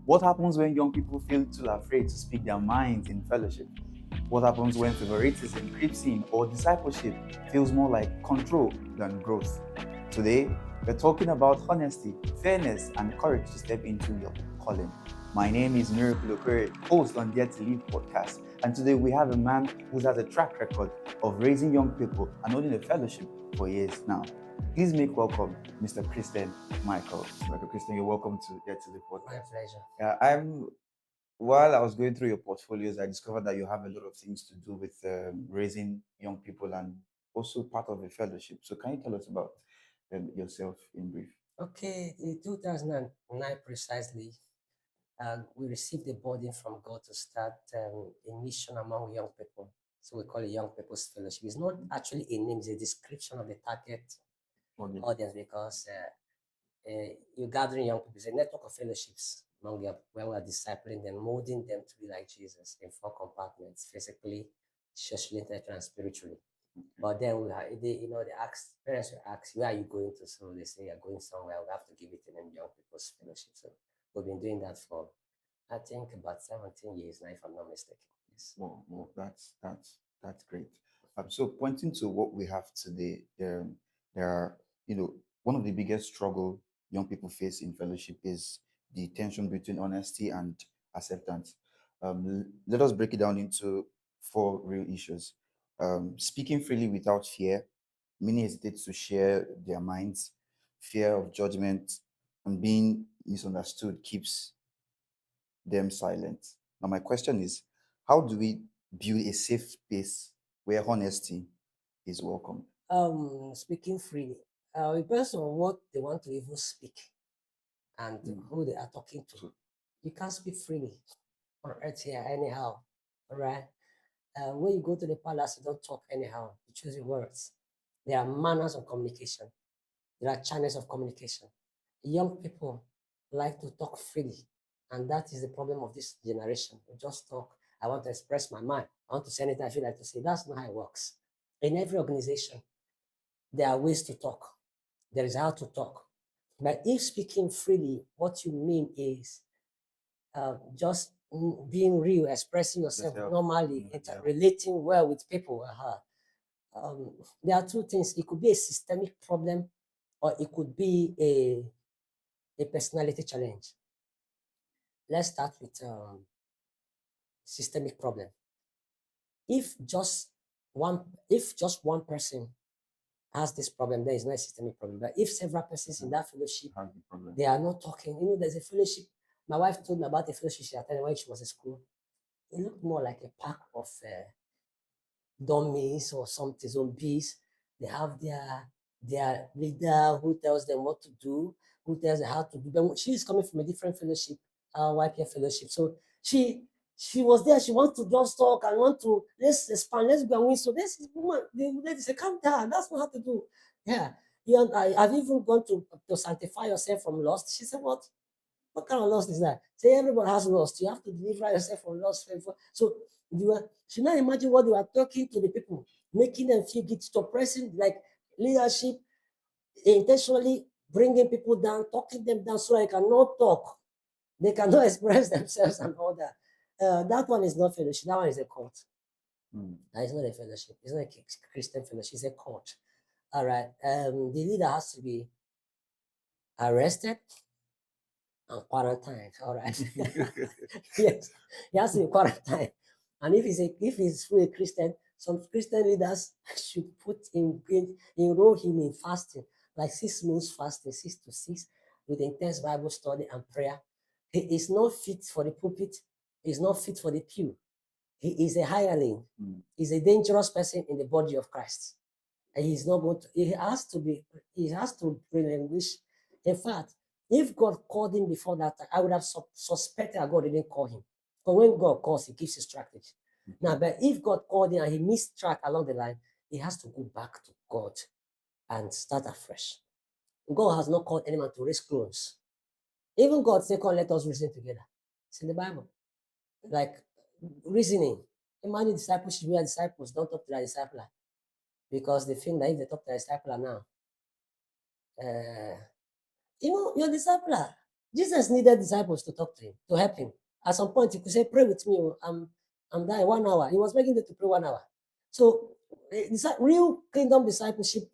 What happens when young people feel too afraid to speak their minds in fellowship? What happens when favoritism creeps in or discipleship feels more like control than growth? Today, we're talking about honesty, fairness, and courage to step into your calling. My name is Miracle Okere, host on Dare to Lead podcast, and today we have a man who has a track record of raising young people and owning a fellowship for years now. Please make welcome Mr. Christian Michael. Mr. Christian, you're welcome to Dare to Lead My podcast. pleasure. While I was going through your portfolios, I discovered that you have a lot of things to do with raising young people and also part of a fellowship. So, can you tell us about yourself in brief? Okay, in 2009 precisely, we received a burden from God to start a mission among young people. So we call it Young People's Fellowship. It's not actually a name, it's a description of the target Okay. audience because you're gathering young people. It's a network of fellowships among young people where we are discipling them, molding them to be like Jesus in four compartments: physically, socially, intellectually, and spiritually. But then we have, the ask parents will ask, where are you going to? So they say, you're going somewhere. We have to give it to them, young people's fellowship. So we've been doing that for, I think, about 17 years now, if I'm not mistaken. Yes. Well, that's great. So pointing to what we have today, there are one of the biggest struggle young people face in fellowship is the tension between honesty and acceptance. Let us break it down into four real issues. Speaking freely without fear. Many hesitate to share their minds. Fear of judgment and being misunderstood keeps them silent. Now, my question is, how do we build a safe space where honesty is welcome? Speaking freely, it depends on what they want to even speak and Mm. who they are talking to. So, You can't speak freely on earth here anyhow. All right. When you go to the palace, you don't talk anyhow. You choose your words. There are manners of communication. There are channels of communication. Young people like to talk freely, and that is the problem of this generation. We just talk. I want to express my mind. I want to say anything I feel like to say. That's not how it works. In every organization, there are ways to talk. There is how to talk. But if speaking freely, what you mean is just being real, expressing yourself yourself. normally, Yeah. relating well with people. There are two things. It could be a systemic problem, or it could be a personality challenge. Let's start with systemic problem. If just one person has this problem, there is not a systemic problem. But if several persons in that fellowship, How's the problem? they are not talking. There's a fellowship. My wife told me about a fellowship she attended when she was in school. It looked more like a pack of dummies or something, zombies. They have their leader who tells them what to do, who tells them how to do. But she's coming from a different fellowship, our YPF fellowship. So she was there. She wants to just talk and want to let's expand, let's go and win. So this is woman, the lady said, calm down. That's not how to do. Yeah. You and I have even gone to sanctify yourself from lust. She said, what kind of loss is that? Say everybody has lost. You have to deliver yourself from loss. So should not imagine what they were talking to the people, making them feel guilty, suppressing like leadership, intentionally bringing people down, talking them down so they cannot talk. They cannot express themselves and all that. That one is not fellowship. That one is a cult. Mm. That is not a fellowship. It's not a Christian fellowship. It's a cult. All right. The leader has to be arrested and quarantined. All right. Yes, he has to be quarantined. And if he's fully Christian, some Christian leaders should enroll him in fasting, like 6 months fasting, 6 to 6, with intense Bible study and prayer. He is not fit for the pulpit. He's not fit for the pew. He is a hireling. Mm. He's a dangerous person in the body of Christ. And he's not going to, he has to relinquish. In fact, if God called him before that time, I would have suspected that God didn't call him. But when God calls, he gives his strategy. Now, but if God called him and he missed track along the line, he has to go back to God and start afresh. God has not called anyone to raise clones. Even God said, come, let us reason together. It's in the Bible. Like reasoning. Imagine discipleship, we are disciples, don't talk to their discipler. Because they think that if they talk to their discipler now, your discipler. Jesus needed disciples to talk to him, to help him. At some point, he could say, "Pray with me. I'm dying 1 hour." He was making them to pray 1 hour. So, real kingdom discipleship,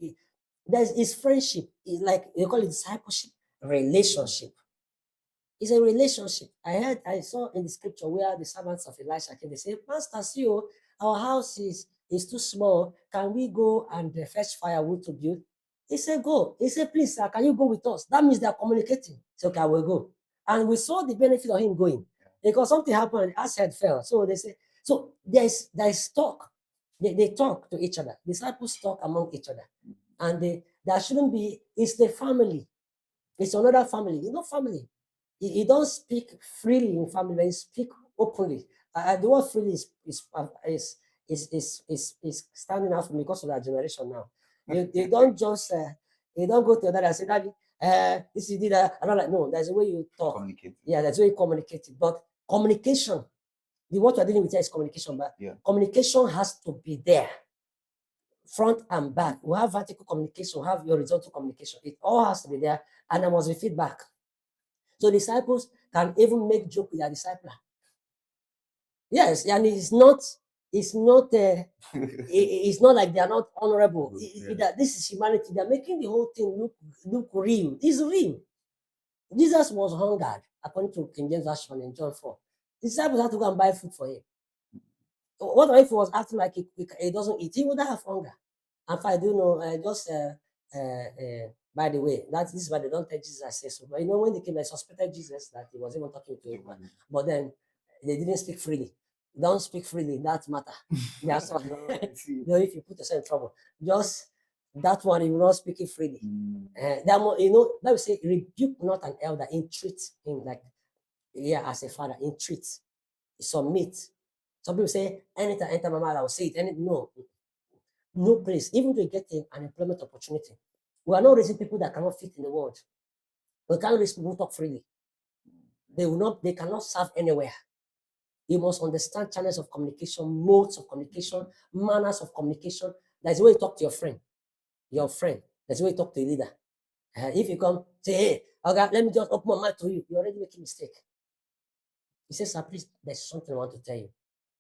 is friendship. It's like they call it discipleship, relationship. It's a relationship. I saw in the scripture where the servants of Elisha came. They say, "Master, see, our house is too small. Can we go and fetch firewood to build?" He said, "Go." He said, "Please, sir, can you go with us?" That means they are communicating. He said, "Okay, I will go." And we saw the benefit of him going because something happened. His head fell. So they say, so there's talk. They talk to each other. Disciples talk among each other, and there shouldn't be. It's the family. It's another family. Family. You don't speak freely in family, but you speak openly. The word freely is standing out for me because of that generation now. You don't just you don't go to another and say, "Daddy, this is that." I don't like. No, there's a way you talk. Communicate. Yeah, there's a way you communicate. But communication, what we're dealing with here is communication. But communication has to be there, front and back. We have vertical communication, we have horizontal communication. It all has to be there, and there must be feedback. So disciples can even make joke with their discipler. Yes, and it's not it's not like they are not honorable. This is humanity. They're making the whole thing look real. It's real. Jesus was hungered, according to King James Version in John 4. The disciples had to go and buy food for him. What if he was acting like he doesn't eat? He would have hunger. And if I do know, by the way, this is why they don't take Jesus as so. But when they came, they suspected Jesus that he was even talking to him. But then they didn't speak freely. Don't speak freely in that matter. That's why. If you put yourself in trouble, just that one, you will not speak it freely. Let me say, rebuke not an elder, entreat him as a father, entreat, submit. Some people say, anytime I enter my mouth, I will say it. No place, even to get an employment opportunity. We are not raising people that cannot fit in the world. We can't raise people who talk freely. They cannot serve anywhere. You must understand channels of communication, modes of communication, manners of communication. That's the way you talk to your friend. That's the way you talk to a leader. If you come, say, "Hey, okay, let me just open my mouth to you," you're already making a mistake. He says, "Sir, please, there's something I want to tell you.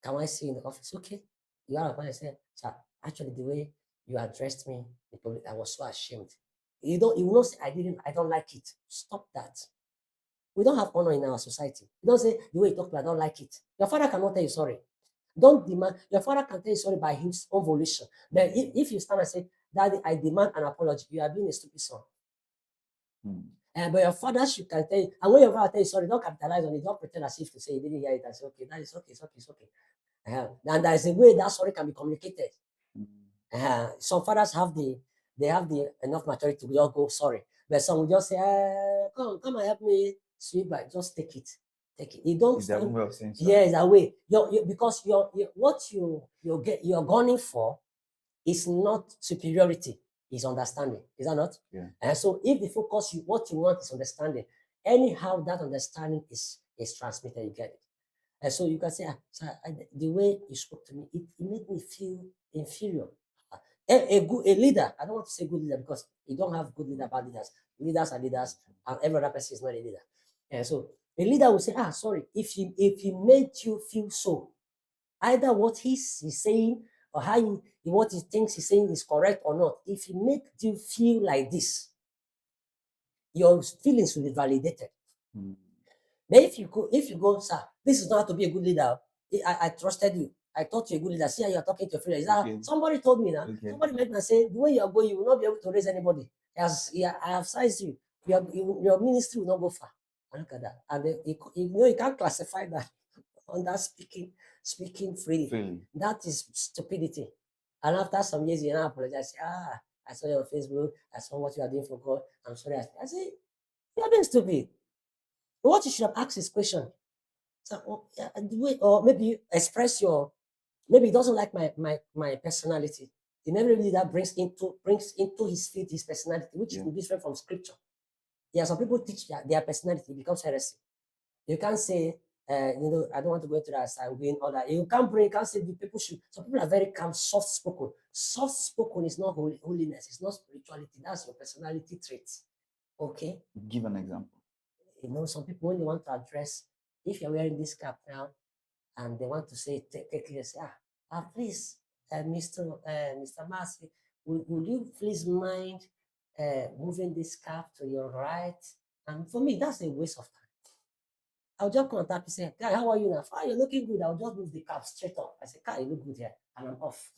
Can I see you in the office?" "Okay." You are a say, "Sir, actually, the way you addressed me, I was so ashamed." You will not say, I don't like it. Stop that. We don't have honor in our society. You don't say, "The way you talk to me, I don't like it." Your father cannot tell you sorry. Don't demand. Your father can tell you sorry by his own volition. But if you stand and say, "Daddy, I demand an apology," you are being a stupid son. But your father can tell you, and when your father tells you sorry, don't capitalize on it. Don't pretend as if to say you didn't hear it and say, "Okay, that is okay, it's okay, it's okay." And there is a way that sorry can be communicated. Some fathers have the enough maturity to just go sorry, but some will just say, come and help me sweep by. Just take it. You don't. Is that way of saying sorry? Yeah, it's that way. Because what you're gunning for is not superiority, is understanding. Is that not? Yeah. And so if the focus what you want is understanding, anyhow that understanding is transmitted, you get it. And so you can say, "Sir, the way you spoke to me, it made me feel inferior." A leader, I don't want to say good leader because you don't have good leader, bad leaders. Leaders are leaders, and every other person is not a leader. And so a leader will say, "Sorry, if he made you feel so, either what he's saying or what he thinks he's saying is correct or not, if he made you feel like this, your feelings will be validated." But if you go, "Sir, this is not to be a good leader. I trusted you. I thought you're a good leader. See how you're talking to your friends." Somebody told me now. Somebody made me say, "The way you're going, you will not be able to raise anybody. I have sized you. Your ministry will not go far." And look at that. And you can't classify that under speaking freely. That is stupidity. And after some years, you now apologize. I saw you on Facebook. I saw what you are doing for God. I'm sorry. I say, you're being stupid. What you should have asked this question. So, or maybe express maybe he doesn't like my personality. He never really that brings into his feet his personality, which is different from scripture. Yeah, some people teach their personality becomes heresy. You can't say, I don't want to go into that sanguine or that. You can't say the people should. Some people are very calm, soft spoken. Soft spoken is not holiness, it's not spirituality. That's your personality traits. Okay. Give an example. some people when they want to address, if you're wearing this cap now, and they want to say, take it, say, please, Mr. Massey, would you please mind moving this cap to your right? And for me, that's a waste of time. I'll just come and tap you, say, guy, how are you now? Fine, you're looking good. I'll just move the cap straight up. I say, guy, you look good here. And I'm off.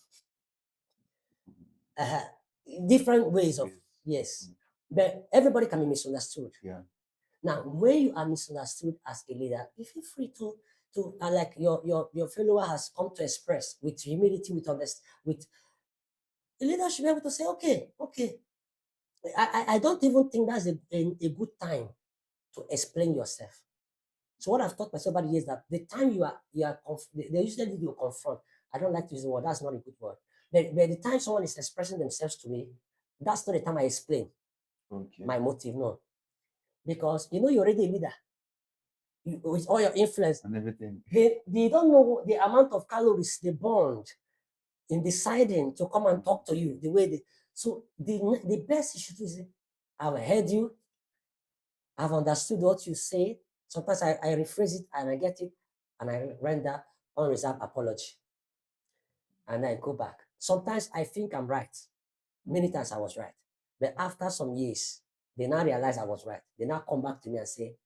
Uh, different ways of, yes. But everybody can be misunderstood. Yeah. Now, when you are misunderstood as a leader, you feel free to like your follower has come to express with humility, with the leader should be able to say, okay. I don't even think that's a good time to explain yourself. So what I've taught myself over the years that the time they usually do confront. I don't like to use the word. That's not a good word. But the time someone is expressing themselves to me, that's not the time I explain my motive. No, because you're already a leader. With all your influence and everything, they don't know the amount of calories they burned in deciding to come and talk to you the way they. So the best you should do is, I've heard you, I've understood what you say. Sometimes I rephrase it and I get it and I render unreserved apology. And I go back. Sometimes I think I'm right. Many times I was right. But after some years, they now realize I was right. They now come back to me and say,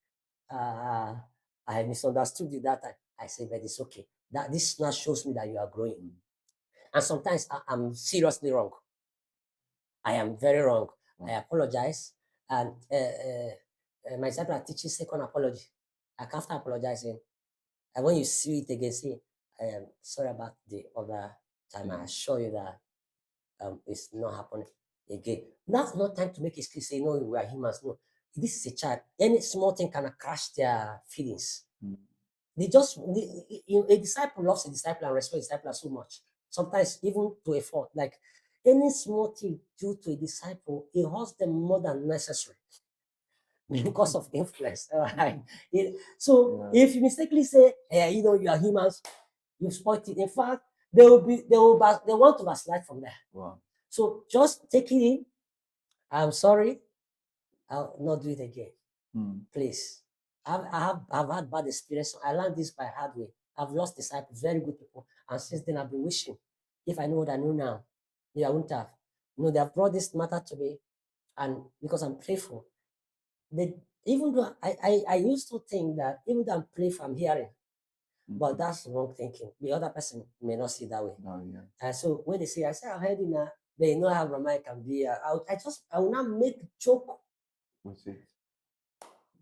I misunderstood you that time. I say, but it's okay. That this now shows me that you are growing. And sometimes I'm seriously wrong. I am very wrong. I apologize. And my disciple teaches second apology. Like after apologizing, and when you see it again, say, I am sorry about the other time. I assure you that it's not happening again. That's not time to make excuse. Say, no, we are humans. No, this is a child. Any small thing can crash their feelings. They just, a disciple loves a disciple and respects a disciple so much. Sometimes even to a fault. Like any small thing due to a disciple, it hurts them more than necessary because of influence. Right? So if you mistakenly say, you are humans, you spoiled it. In fact, they want to backslide from there. Wow. So just take it in. I'm sorry. I'll not do it again. Please. I've had bad experience. I learned this by hard way. I've lost disciples, very good people. And since then I've been wishing, if I know what I know now, I wouldn't have. They have brought this matter to me, and because I'm playful, even though I used to think that even though I'm playful, I'm hearing. But that's wrong thinking. The other person may not see that way. And so when they say, I say, I heard you now, they know how Ramai can be. I will not make joke. What's it?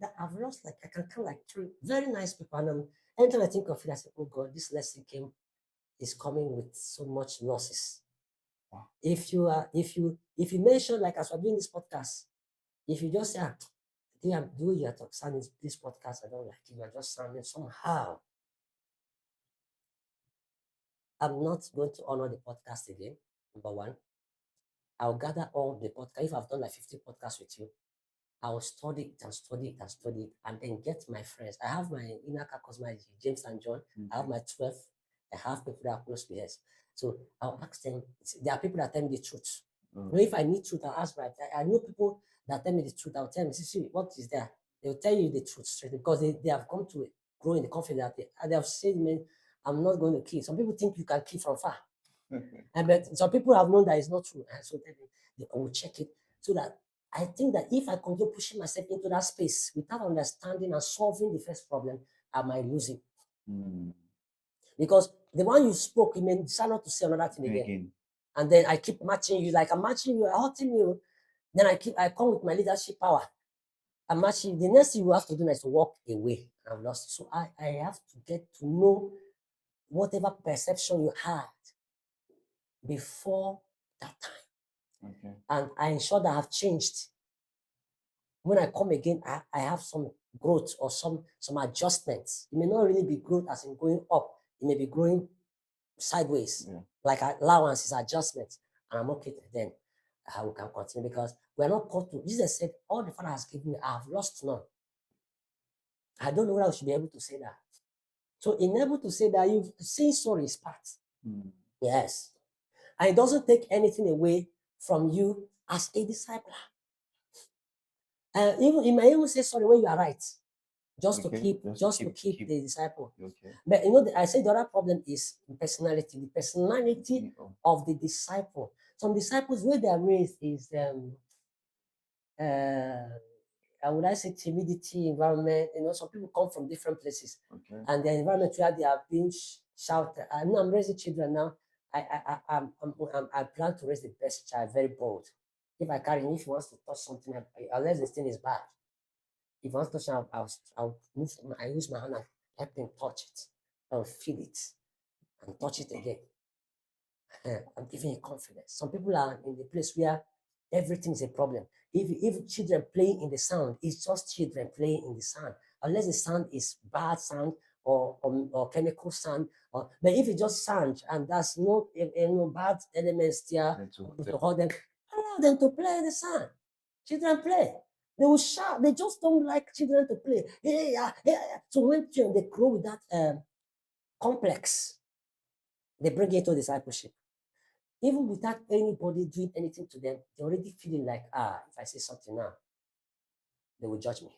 That I've lost, like, I can count like 3 very nice people. And anytime I think of it, I say, oh God, this lesson is coming with so much losses. Wow. If you mention, like, as we're doing this podcast, if you just say, do you sounding this podcast, I don't like it, you're just sounding somehow. I'm not going to honor the podcast again. Number one, I'll gather all the podcast. If I've done like 50 podcasts with you, I'll study it and study it and study it, and then get my friends. I have my inner caucus, my James and John. I have my 12. I have people that are close to us. So I'll ask them. There are people that tell me the truth. If I need truth, I'll ask. I know people that tell me the truth. I'll tell them, see, what is there? They'll tell you the truth straight because they have come to grow in the confidence that they have said, man, I'm not going to kill. Some people think you can kill from far. But some people have known that it's not true. And so they will check it so that I think that if I continue pushing myself into that space without understanding and solving the first problem, I might lose it. Because the one you spoke, you may decide not to say another thing again. And then I keep matching you, like I'm matching you, I'm hurting you. Then I come with my leadership power. I'm matching you. The next thing you have to do is to walk away. I've lost it. So I have to get to know whatever perception you had before that time. Okay. And I ensure that I've changed. When I come again, I have some growth or some adjustments. It may not really be growth as in going up. It may be growing sideways. Yeah. Like allowance is adjustment. And I'm okay then. We can continue because we're not called to. Jesus said, all the Father has given me, I have lost none. I don't know whether I should be able to say that. So in able to say that, you've seen sorry is part. Yes. And it doesn't take anything away from you as a disciple. Even you may even say sorry when you are right. just to Okay. keep Just just to keep the disciple. Okay. But I say the other problem is personality. The personality Oh, of the disciple. Some disciples where they are raised is uh, would I say timidity environment. Some people come from different places, okay. and the environment where they are being shouted. I know I'm raising children now. I plan to raise the best child, very bold. If I carry him, if he wants to touch something, unless the thing is bad, if he wants to touch, I'll move. I use my hand and help him touch it, and feel it, and touch it again. I'm giving you confidence. Some people are in the place where everything is a problem. If children playing in the sound, it's just children playing in the sound. Unless the sound is bad sound or chemical sound, but if it's just sound and there's no bad elements there to hold them, allow them to play in the sound. Children play. They will shout. They just don't like children to play. Yeah, yeah, yeah. So when children they grow with that complex, they bring it to discipleship even without anybody doing anything to them, they're already feeling like, if I say something now, they will judge me.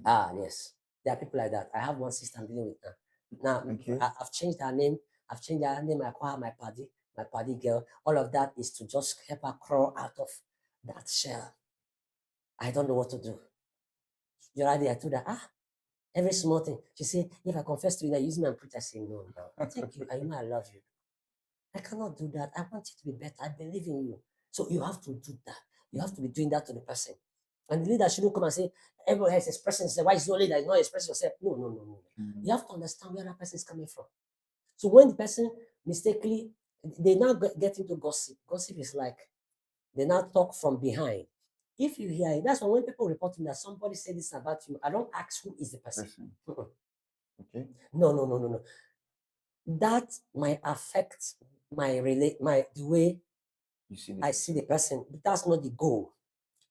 Yes. There are people like that. I have one sister I'm dealing with now. Now, Okay. I've changed her name. I've changed her name. I call her my party girl. All of that is to just help her crawl out of that shell. I don't know what to do. The other day I told her, every small thing. She said, if I confess to you that you use me and preach, I say, no. Thank you. I know I love you. I cannot do that. I want you to be better. I believe in you. So you have to do that. You have to be doing that to the person. And the leader shouldn't come and say, everyone has expressing themselves. Why is your leader not expressing yourself? No, no, no, no. You have to understand where that person is coming from. So when the person mistakenly, they now get into gossip. Gossip is like they now talk from behind. If you hear it, that's why when people report to me that somebody said this about you, I don't ask who is the person. Okay. No, no, no, no, no. That might affect my the way I see the person. But that's not the goal.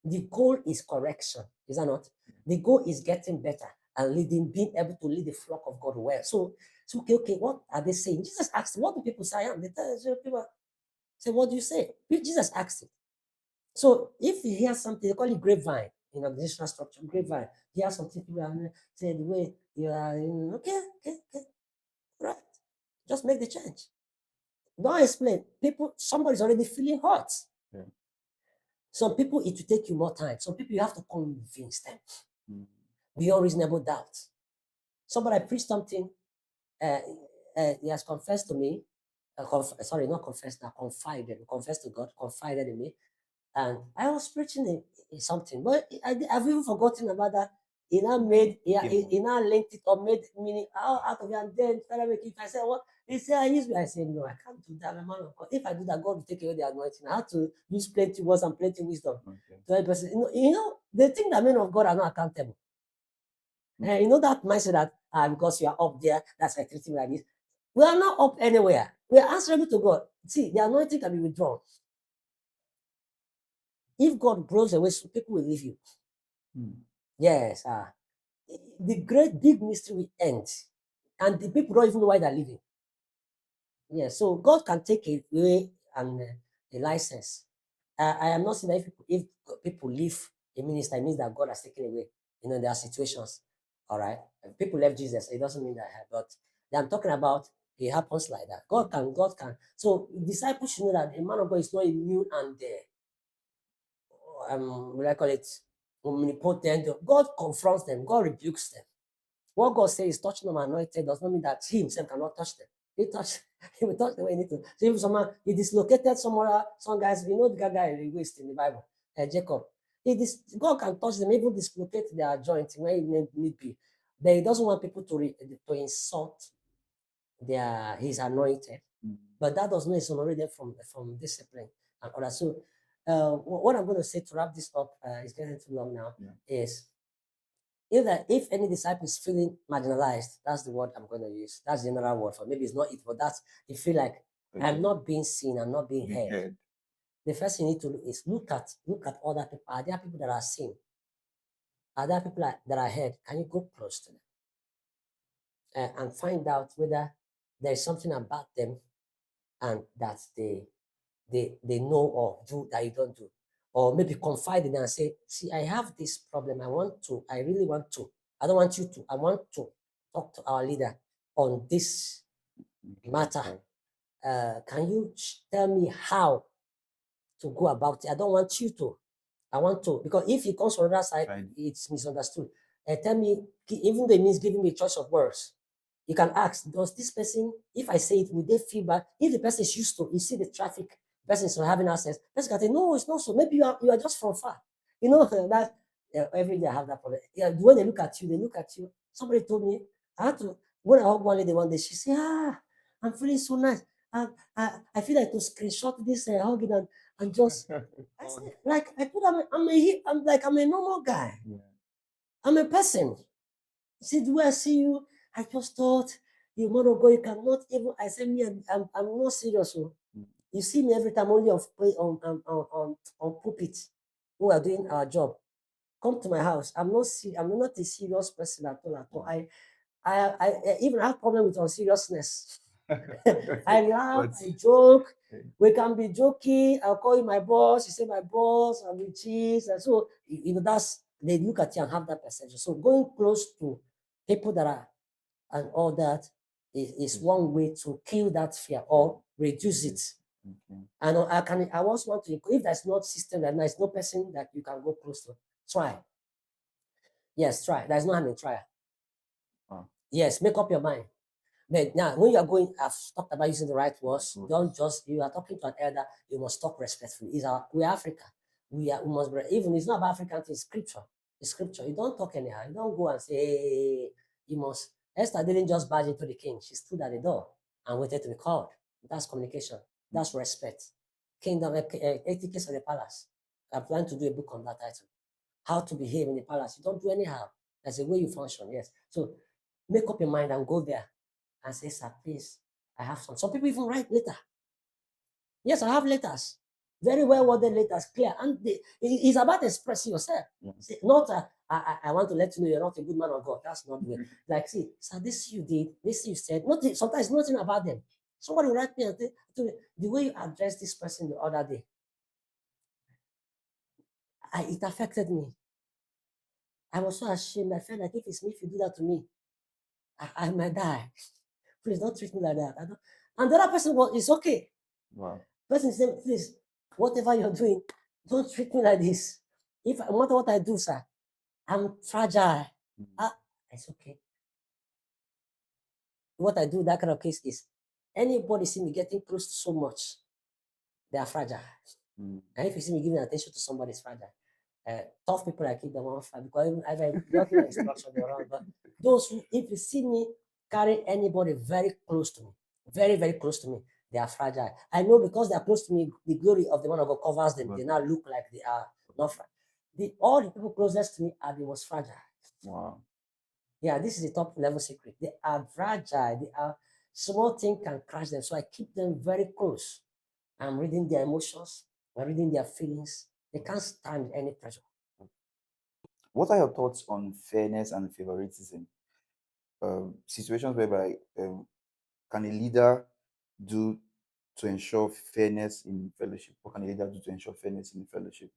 The goal is correction, is that not? The goal is getting better and being able to lead the flock of God well. So okay, what are they saying? Jesus asked, what do people say I am? They tell people say, what do you say? Jesus asked it. So if you hear something, they call it grapevine in organizational structure, grapevine. You hear something people are saying the way you are, okay, right. Just make the change. Don't explain. Somebody's already feeling hurt. Yeah. Some people, it will take you more time. Some people, you have to convince them beyond reasonable doubt. Somebody preached something, he has confessed to me, sorry, not confessed, now confessed to God, confided in me. And I was preaching something, but I've even forgotten about that. He now linked it or made meaning out of it, and then if I said, what? He said, I use me. I said, no, I can't do that. Man of God. If I do that, God will take away the anointing. I have to use plenty words and plenty wisdom to help person. They think that men of God are not accountable. And that mindset that because you are up there, that's why I treat him like this. We are not up anywhere. We are answerable to God. See, the anointing can be withdrawn. If God blows away, so people will leave you. Yes. The great big mystery will end. And the people don't even know why they're leaving. Yeah, so God can take away a license. I am not saying that if people leave a minister, it means that God has taken away. There are situations. All right. People left Jesus. It doesn't mean that. But I'm talking about it happens like that. God can. So disciples should know that a man of God is not immune and what I call it, omnipotent. God confronts them. God rebukes them. What God says is touching them anointed does not mean that he himself cannot touch them. He will touch the way he needs to. So if someone he dislocated some guys, the guy he waste in the Bible, Jacob. God can touch them, even dislocate their joint where it need be. But he doesn't want people to insult his anointed. But that does not exonerate them from discipline and other. So what I'm going to say to wrap this up, is getting too long now, is if any disciple is feeling marginalized, that's the word I'm going to use. That's the general word for maybe it's not it, but that's you feel like I'm not being seen, I'm not being heard. The first thing you need to do is look at other people. Are there people that are seen? Are there people that are heard? Can you go close to them and find out whether there is something about them and that they know or do that you don't do, or maybe confide in them and say, see, I have this problem. I really want to I don't want you to. I want to talk to our leader on this matter. Can you tell me how to go about it? I don't want you to. I want to, because if it comes from the other side, Right. it's misunderstood. Tell me, even though it means giving me a choice of words, you can ask, does this person, if I say it, would they feel bad? If the person is used to, you see the traffic, the person is not having access, the person can say, no, it's not so. Maybe you are just from far. You know, that every day I have that problem. Yeah, when they look at you, they look at you. Somebody told me, I had to, when I hugged one lady one day, she said, I'm feeling so nice. I feel like to screenshot this hugging and just, I said, like, I told her, I'm a normal guy. Yeah. I'm a person. See, the way I see you, I just thought you want to go. You cannot even. I said, me, I'm not serious. Oh. You see me every time only on pulpit when we are doing our job. Come to my house. I'm not a serious person at all. At all. I even have problem with unseriousness. I laugh, But I joke. We can be joking. I'll call you my boss. You say my boss. I'm with cheese, and so that's they look at you and have that perception. So going close to people that are and all that is one way to kill that fear or reduce it. okay. And I also want to, if there's no system, that there's no person that you can go close to, try. Yes, try. There's no harm in try. Wow. Yes, make up your mind. But now, when you are going, I've talked about using the right words. Right. Don't just, you are talking to an elder, you must talk respectfully. We're Africa. We must be, even it's not about African things, scripture. It's scripture. You don't talk anyhow. You don't go and say, hey, you must. Esther didn't just barge into the king. She stood at the door and waited to be called. That's communication. That's respect. Kingdom, etiquette of the palace. I plan to do a book on that title. How to behave in the palace. You don't do anyhow. That's the way you function, yes. So make up your mind and go there and say, sir, please, I have some. Some people even write letter. Yes, I have letters. Very well worded letters, clear. And it's about expressing yourself. See, not, I want to let you know you're not a good man of God. That's not the way. Like, see, sir, this you did, this you said. Nothing, sometimes nothing about them. Somebody will write me and tell me, the way you addressed this person the other day, it affected me. I was so ashamed. I felt like if it's me, if you do that to me, I might die. Please don't treat me like that. I don't. And the other person was, it's okay. Wow. Person said, please, whatever you're doing, don't treat me like this. If no matter what I do, sir, I'm fragile. It's okay. What I do in that kind of case is anybody see me getting close to so much, they are fragile. And if you see me giving attention to somebody, it's fragile. Tough people, I keep them on fire because I've got no instruction around. But those who, if you see me carry anybody very close to me, very, very close to me, they are fragile. I know because they are close to me, the glory of the man of God covers them. They now look like they are not fragile. All the people closest to me are the most fragile. Wow. Yeah, this is the top level secret. They are fragile. They are small thing can crash them. So I keep them very close. I'm reading their emotions. I'm reading their feelings. They can't stand any pressure. What are your thoughts on fairness and favoritism? Situations whereby can a leader do to ensure fairness in fellowship? What can a leader do to ensure fairness in fellowship?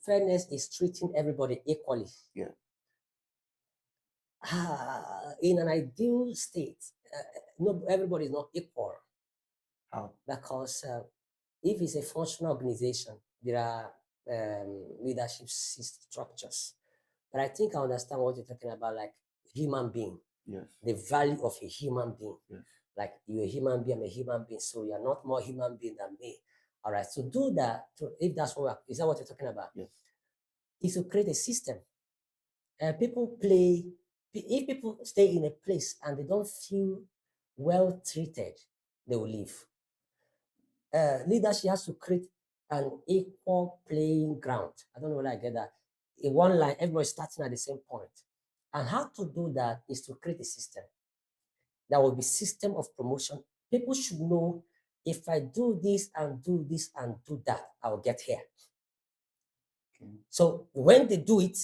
Fairness is treating everybody equally. Yeah. In an ideal state, no, everybody is not equal. How? Because if it's a functional organization, there are leadership structures. But I think I understand what you're talking about, like human being. Yes. The value of a human being. Yes. Like you're a human being, I'm a human being, so you're not more human being than me. All right. So do that. If that's what is that what you're talking about? Yes. Is to create a system. People play. If people stay in a place and they don't feel well treated, they will leave. Leadership has to create an equal playing ground. I don't know whether I get that. In one line, everybody's starting at the same point. And how to do that is to create a system. There will be system of promotion. People should know if I do this and do this and do that, I'll get here. Okay. So when they do it,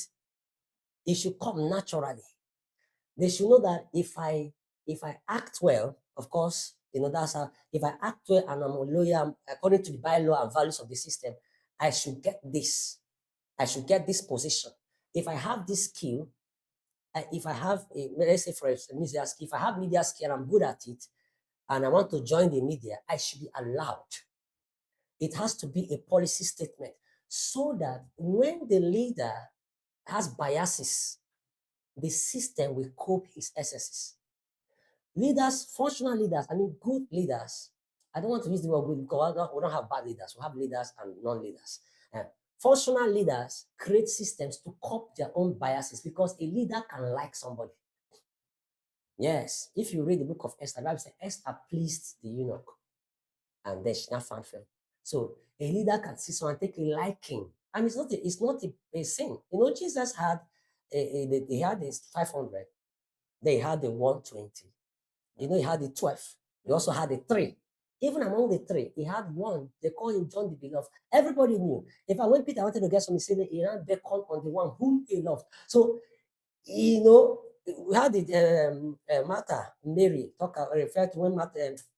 it should come naturally. They should know that if I act well, of course, that's how, if I act well and I'm loyal according to the bylaw and values of the system, I should get this. I should get this position. If I have this skill, if I have let's say for instance, if I have media skill, I'm good at it, and I want to join the media, I should be allowed. It has to be a policy statement so that when the leader has biases, the system will cope his excesses. Leaders, functional leaders, I mean good leaders. I don't want to use the word good because we don't have bad leaders. We have leaders and non-leaders. Functional leaders create systems to cope their own biases because a leader can like somebody. Yes, if you read the book of Esther, the Bible says Esther pleased the eunuch and then she not found fault. So a leader can see someone take a liking, and it's not a sin. You know, Jesus had they had this 500, they had the 120. You know, he had the 12. He also had the 3. Even among the 3, he had one. They call him John the Beloved. Everybody knew. In fact, when Peter wanted to get some, he said he ran beckoned on the one whom he loved. So, you know, we had the Martha, Mary, referred to when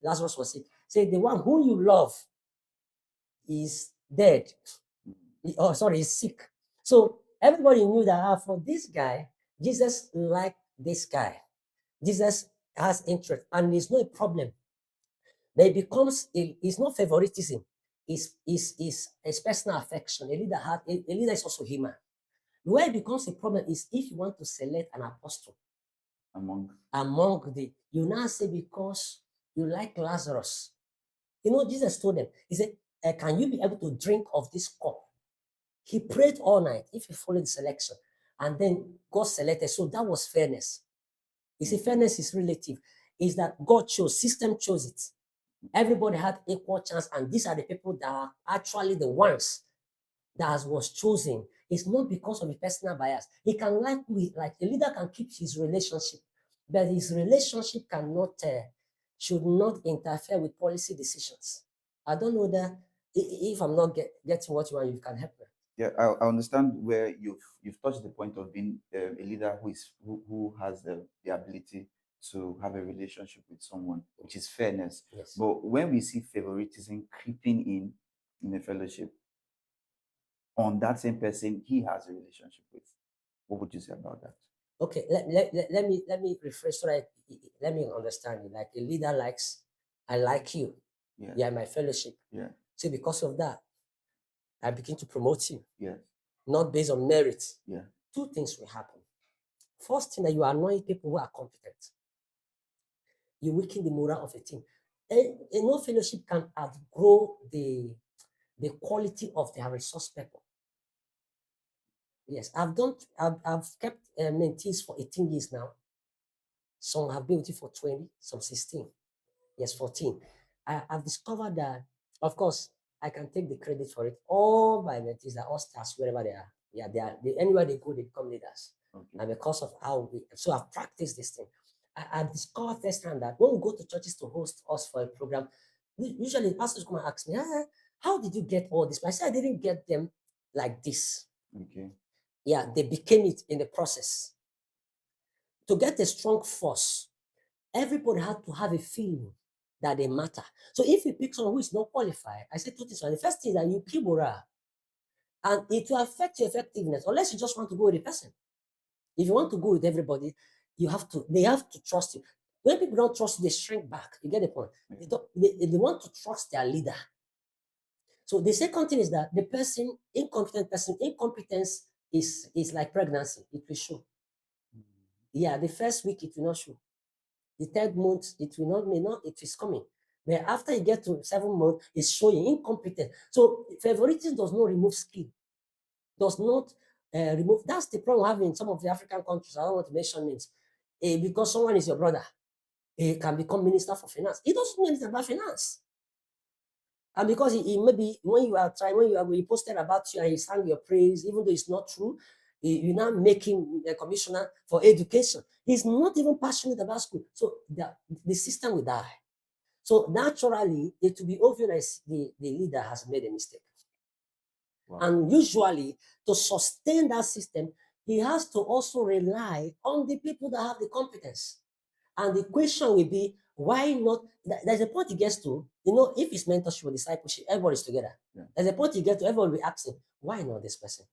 Lazarus was sick. Say the one whom you love is dead. Oh, sorry, is sick. So everybody knew that for this guy, Jesus liked this guy. Jesus has interest, and it's not a problem. Then it becomes it's not favoritism, it's personal affection. A leader is also human. Where it becomes a problem is if you want to select an apostle among you now say because you like Lazarus. You know, Jesus told them, he said, can you be able to drink of this cup? He prayed all night if you follow the selection, and then God selected. So that was fairness. You see, fairness is relative. Is that God chose, system chose it. Everybody had equal chance, and these are the people that are actually the ones that was chosen. It's not because of a personal bias. He can like a leader can keep his relationship, but his relationship should not interfere with policy decisions. I don't know that if I'm not getting what you want, you can help me. Yeah, I understand where you've touched the point of being a leader who has the ability to have a relationship with someone, which is fairness. Yes. But when we see favoritism creeping in a fellowship on that same person he has a relationship with, what would you say about that? Okay, let me rephrase so that let me understand you. Like a leader likes, I like you. Yeah. You are my fellowship. Yeah. So because of that, I begin to promote you. Yeah. Not based on merit. Yeah. 2 things will happen. First thing, that you annoy people who are competent. You weaken the morale of a team. No fellowship can outgrow the quality of their resource people. Yes, I've kept mentees for 18 years now. Some have been with you for 20, some 16. Yes, 14. I've discovered that, of course, I can take the credit for it. All my mentees are all stars wherever they are. Yeah, anywhere they go, they become leaders. Okay. And because of so I've practiced this thing. I discovered firsthand that when we go to churches to host us for a program, usually pastors come and ask me, how did you get all this? But I said I didn't get them like this. Okay. Yeah, they became it in the process. To get a strong force, everybody had to have a feeling that they matter. So if you pick someone who is not qualified, I say 2 things. The first thing is that you keep morale, and it will affect your effectiveness unless you just want to go with the person. If you want to go with everybody, they have to trust you. When people don't trust you, they shrink back. You get the point? They want to trust their leader. So the second thing is that the incompetence is like pregnancy. It will show. Yeah, the first week it will not show. The 3rd month, it is coming. But after you get to 7 months, it's showing incompetent. So favoritism does not remove skill. Does not remove. That's the problem we have in some of the African countries. I don't want to mention names. Because someone is your brother, he can become minister for finance. He doesn't know anything about finance. And because he maybe when he posted about you and he sang your praise, even though it's not true, you now make him a commissioner for education. He's not even passionate about school. So the system will die. So naturally, it will be obvious the leader has made a mistake. Wow. And usually, to sustain that system, he has to also rely on the people that have the competence. And the question will be, why not? There's a point he gets to, if it's mentorship or discipleship, everybody's together. Yeah. There's a point he gets to, everyone will ask him, why not this person?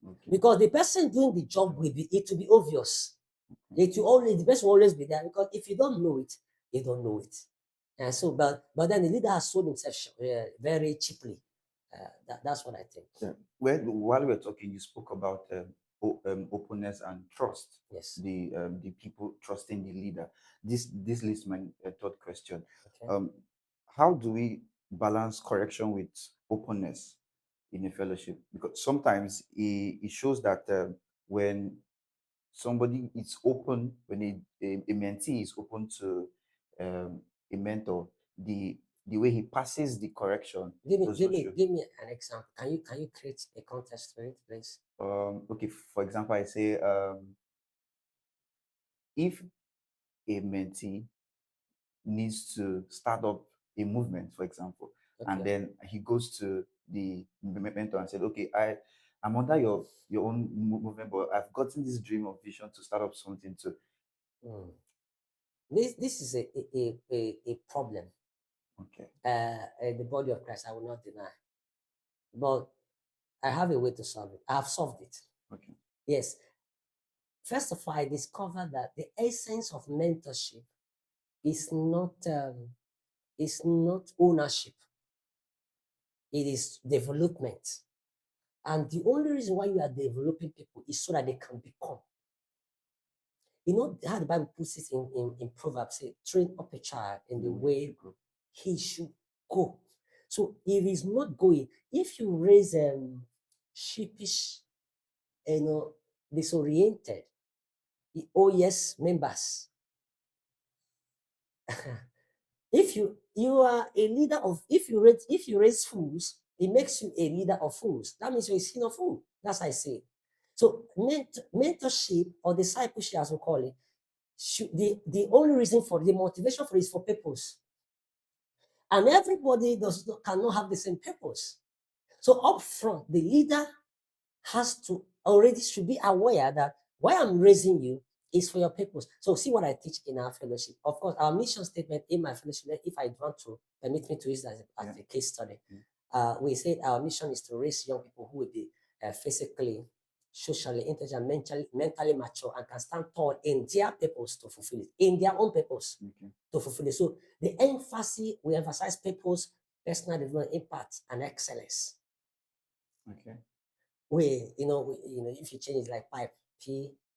Okay. Because the person doing the job it will be obvious It will always, the best will always be there, because if you don't know it, you don't know it. And so, but then the leader has sold himself very cheaply. That's what I think. Yeah. Well, while we were talking, you spoke about openness and trust. Yes. The people trusting the leader. This leads to my third question. Okay. Um, how do we balance correction with openness in a fellowship? Because sometimes it shows that when somebody is open, when a mentee is open to um, a mentor, the way he passes the correction does not show. Give me an example. Can you create a context for it, please? Okay, for example, I say if a mentee needs to start up a movement, for example, and Okay. then he goes to the mentor and said, "Okay, I'm under your own movement, but I've gotten this dream or vision to start up something too." Mm. This is a problem Okay, in the body of Christ. I will not deny, but I have a way to solve it. I have solved it. okay, Yes. First of all, I discovered that the essence of mentorship is not ownership. It is development. And the only reason why you are developing people is so that they can become. You know how the Bible puts it in Proverbs, say, train up a child in the way he should go. So if he's not going, if you raise sheepish, disoriented, oh yes, members. If you are a leader of, if you raise fools, it makes you a leader of fools. That means you're a sin of fool. That's how I say. So mentorship or discipleship, as we call it, the only reason for the motivation for it is for purpose. And everybody cannot have the same purpose. So up front, the leader should be aware that why I'm raising you is for your purpose. So see what I teach in our fellowship. Of course, our mission statement in my fellowship, if I want to permit me to use that as a case study, we said our mission is to raise young people who will be physically, socially, intelligent, mentally mature, and can stand tall in their purpose to fulfill it, in their own purpose to fulfill it. So the emphasis, we emphasize purpose, personal development, impact, and excellence. okay, If you change it like pipe,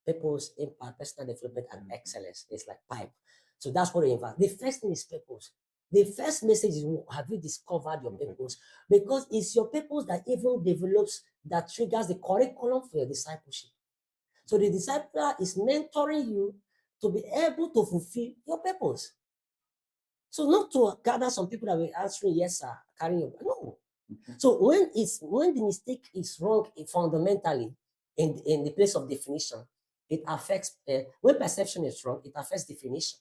purpose, impact, personal development, and excellence. It's like pipe. So that's what we invite. The first thing is purpose. The first message is, have you discovered your purpose? Because it's your purpose that even develops, that triggers the curriculum for your discipleship. So the discipler is mentoring you to be able to fulfill your purpose. So not to gather some people that will answering yes, sir, carrying your, no. So when the mistake is wrong fundamentally in the place of definition, it affects, when perception is wrong, it affects definition,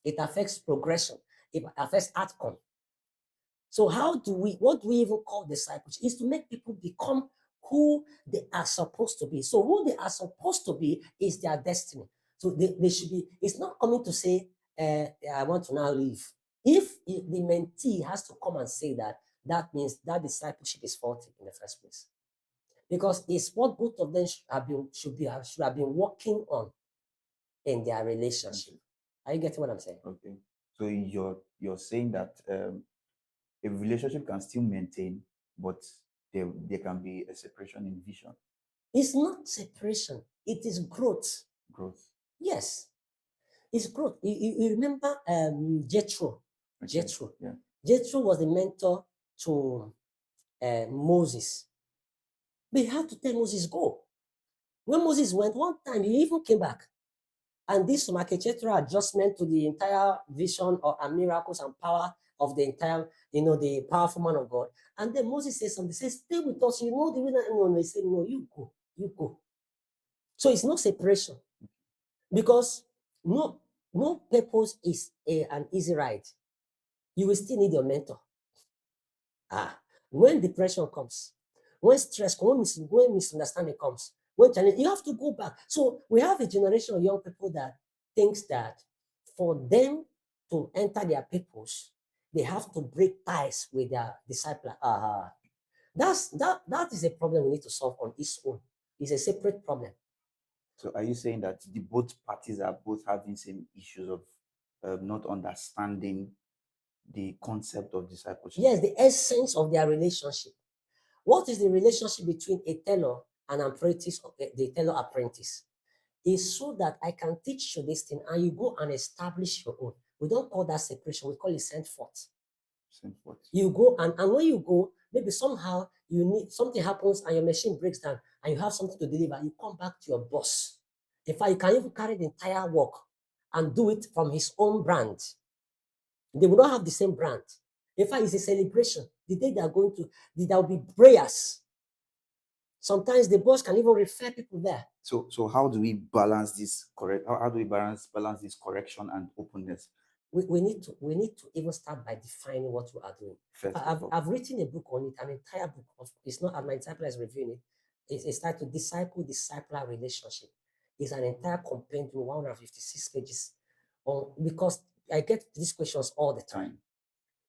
it affects progression, it affects outcome. So what do we even call discipleship? Is to make people become who they are supposed to be. So who they are supposed to be is their destiny. So they should be, it's not coming to say, I want to now leave. If the mentee has to come and say that, that means that discipleship is faulty in the first place. Because it's what both of them should have been working on in their relationship. Are you getting what I'm saying? okay. So you're saying that a relationship can still maintain, but there can be a separation in vision, It's not separation, it is growth. growth. Yes, it's growth. You remember Jethro? Okay, Jethro. yeah. Jethro was the mentor to Moses. But he had to tell Moses, go. When Moses went, one time he even came back. And this Jethro adjustment to the entire vision or and miracles and power of the entire, the powerful man of God. And then Moses says something, says, stay with us. You know the reason? No, he said, no, you go. You go. So it's not separation. Because no purpose is an easy ride. You will still need your mentor. When depression comes, when stress comes, when misunderstanding comes, when challenge, you have to go back. So we have a generation of young people that thinks that for them to enter their purpose, they have to break ties with their disciple. That is a problem we need to solve on its own. It's a separate problem. So are you saying that the both parties are both having same issues of not understanding the concept of discipleship? Yes, the essence of their relationship. What is the relationship between a tailor and apprentice, the tailor apprentice? Is so that I can teach you this thing and you go and establish your own. We don't call that separation, we call it sent forth. Same thought. You go and when you go, maybe somehow you need something happens and your machine breaks down and you have something to deliver, you come back to your boss. In fact, you can even carry the entire work and do it from his own brand. They will not have the same brand. In fact, it's a celebration. The day they are going to, there will be prayers. Sometimes the boss can even refer people there. So how do we balance this correct? How do we balance this correction and openness? We need to even start by defining what we are doing. First of I've, all. I've written a book on it, an entire book. It's not my disciple is reviewing it. It's titled Disciple-Discipler Relationship. It's an entire compendium, 156 pages. Because I get these questions all the time.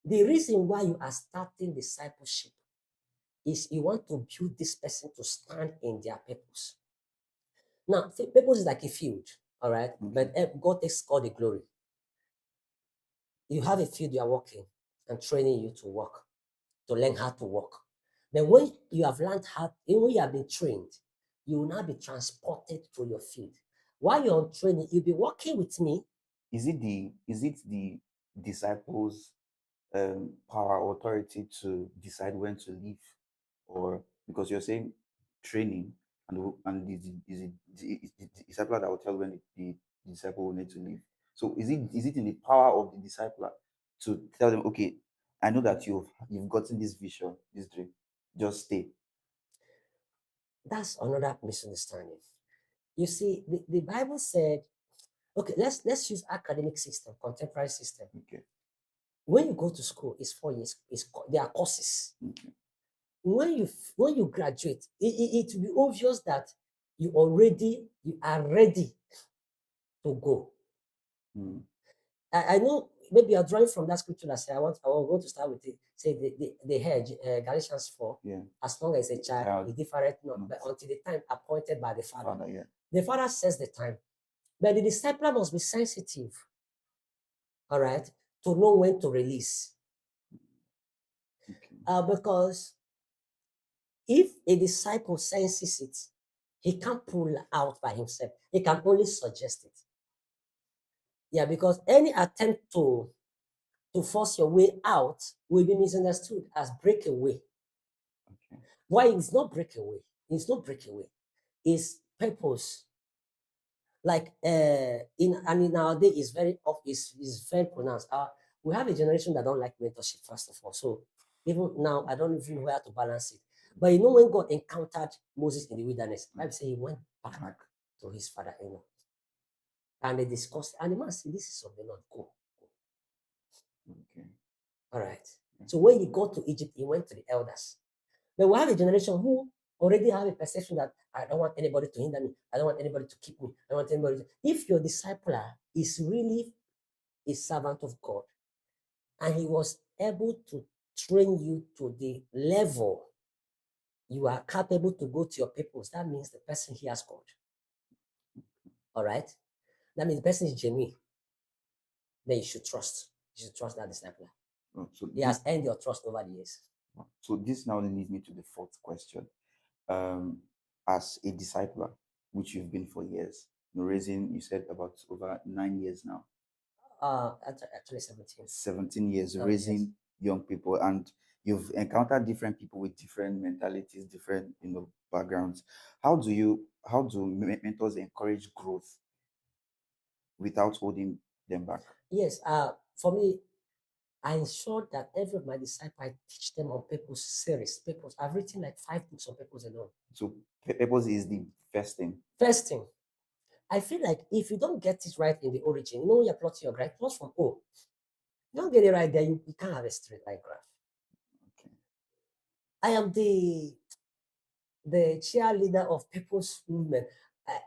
The reason why you are starting discipleship is you want to build this person to stand in their purpose. Now, purpose is like a field, all right? But God takes all the glory. You have a field you are working and training you to work, to learn how to work. Then when you have learned how, when you have been trained, you will now be transported to your field. While you're on training, you'll be working with me. Is it the disciples' power or authority to decide when to leave, or because you're saying training and the discipler that will tell when the disciple will need to leave. So is it in the power of the discipler to tell them, okay, I know that you've gotten this vision, this dream, just stay. That's another misunderstanding. You see, the Bible said, okay, let's use academic system, contemporary system. Okay. When you go to school, it's 4 years. There are courses. Okay. When you graduate, it will be obvious that you are ready to go. I know maybe you're drawing from that scripture that say I want to start with it. Say the hedge, Galatians 4. Yeah. As long as a child is different, not, but until the time appointed by the Father. Yeah. The Father says the time. But the disciple must be sensitive, all right, to know when to release. Because if a disciple senses it, he can't pull out by himself. He can only suggest it. Yeah, because any attempt to force your way out will be misunderstood as breakaway. Okay. Why it's not breakaway? It's not breakaway. It's purpose. Like in nowadays is very pronounced. We have a generation that don't like mentorship, first of all. So even now, I don't even know where to balance it. But you know, when God encountered Moses in the wilderness, Bible say he went back to his father-in-law. And they discussed, and the man said, this is of the Lord, go. Okay. All right. So when he got to Egypt, he went to the elders. But we have a generation who already have a perception that I don't want anybody to hinder me. I don't want anybody to keep me. I don't want anybody to... If your discipler is really a servant of God and he was able to train you to the level you are capable to go to your purpose, that means the person hears God. All right? That means the person is genuine. Then you should trust. You should trust that discipler. So he has earned your trust over the years. So this now leads me to the fourth question. As a discipler, which you've been for years, raising, you said about over 9 years now. Actually 17. 17 years raising young people, and you've encountered different people with different mentalities, different backgrounds. How do mentors encourage growth without holding them back? Yes, for me, I ensure that every of my disciples, I teach them on purpose series. Purpose. I've written like 5 books on purpose alone. So purpose is the first thing. First thing, I feel like if you don't get it right in the origin, when you're plotting your graph, plot from O. You don't get it right there, you can't have a straight line graph. Okay. I am the cheerleader of people's movement.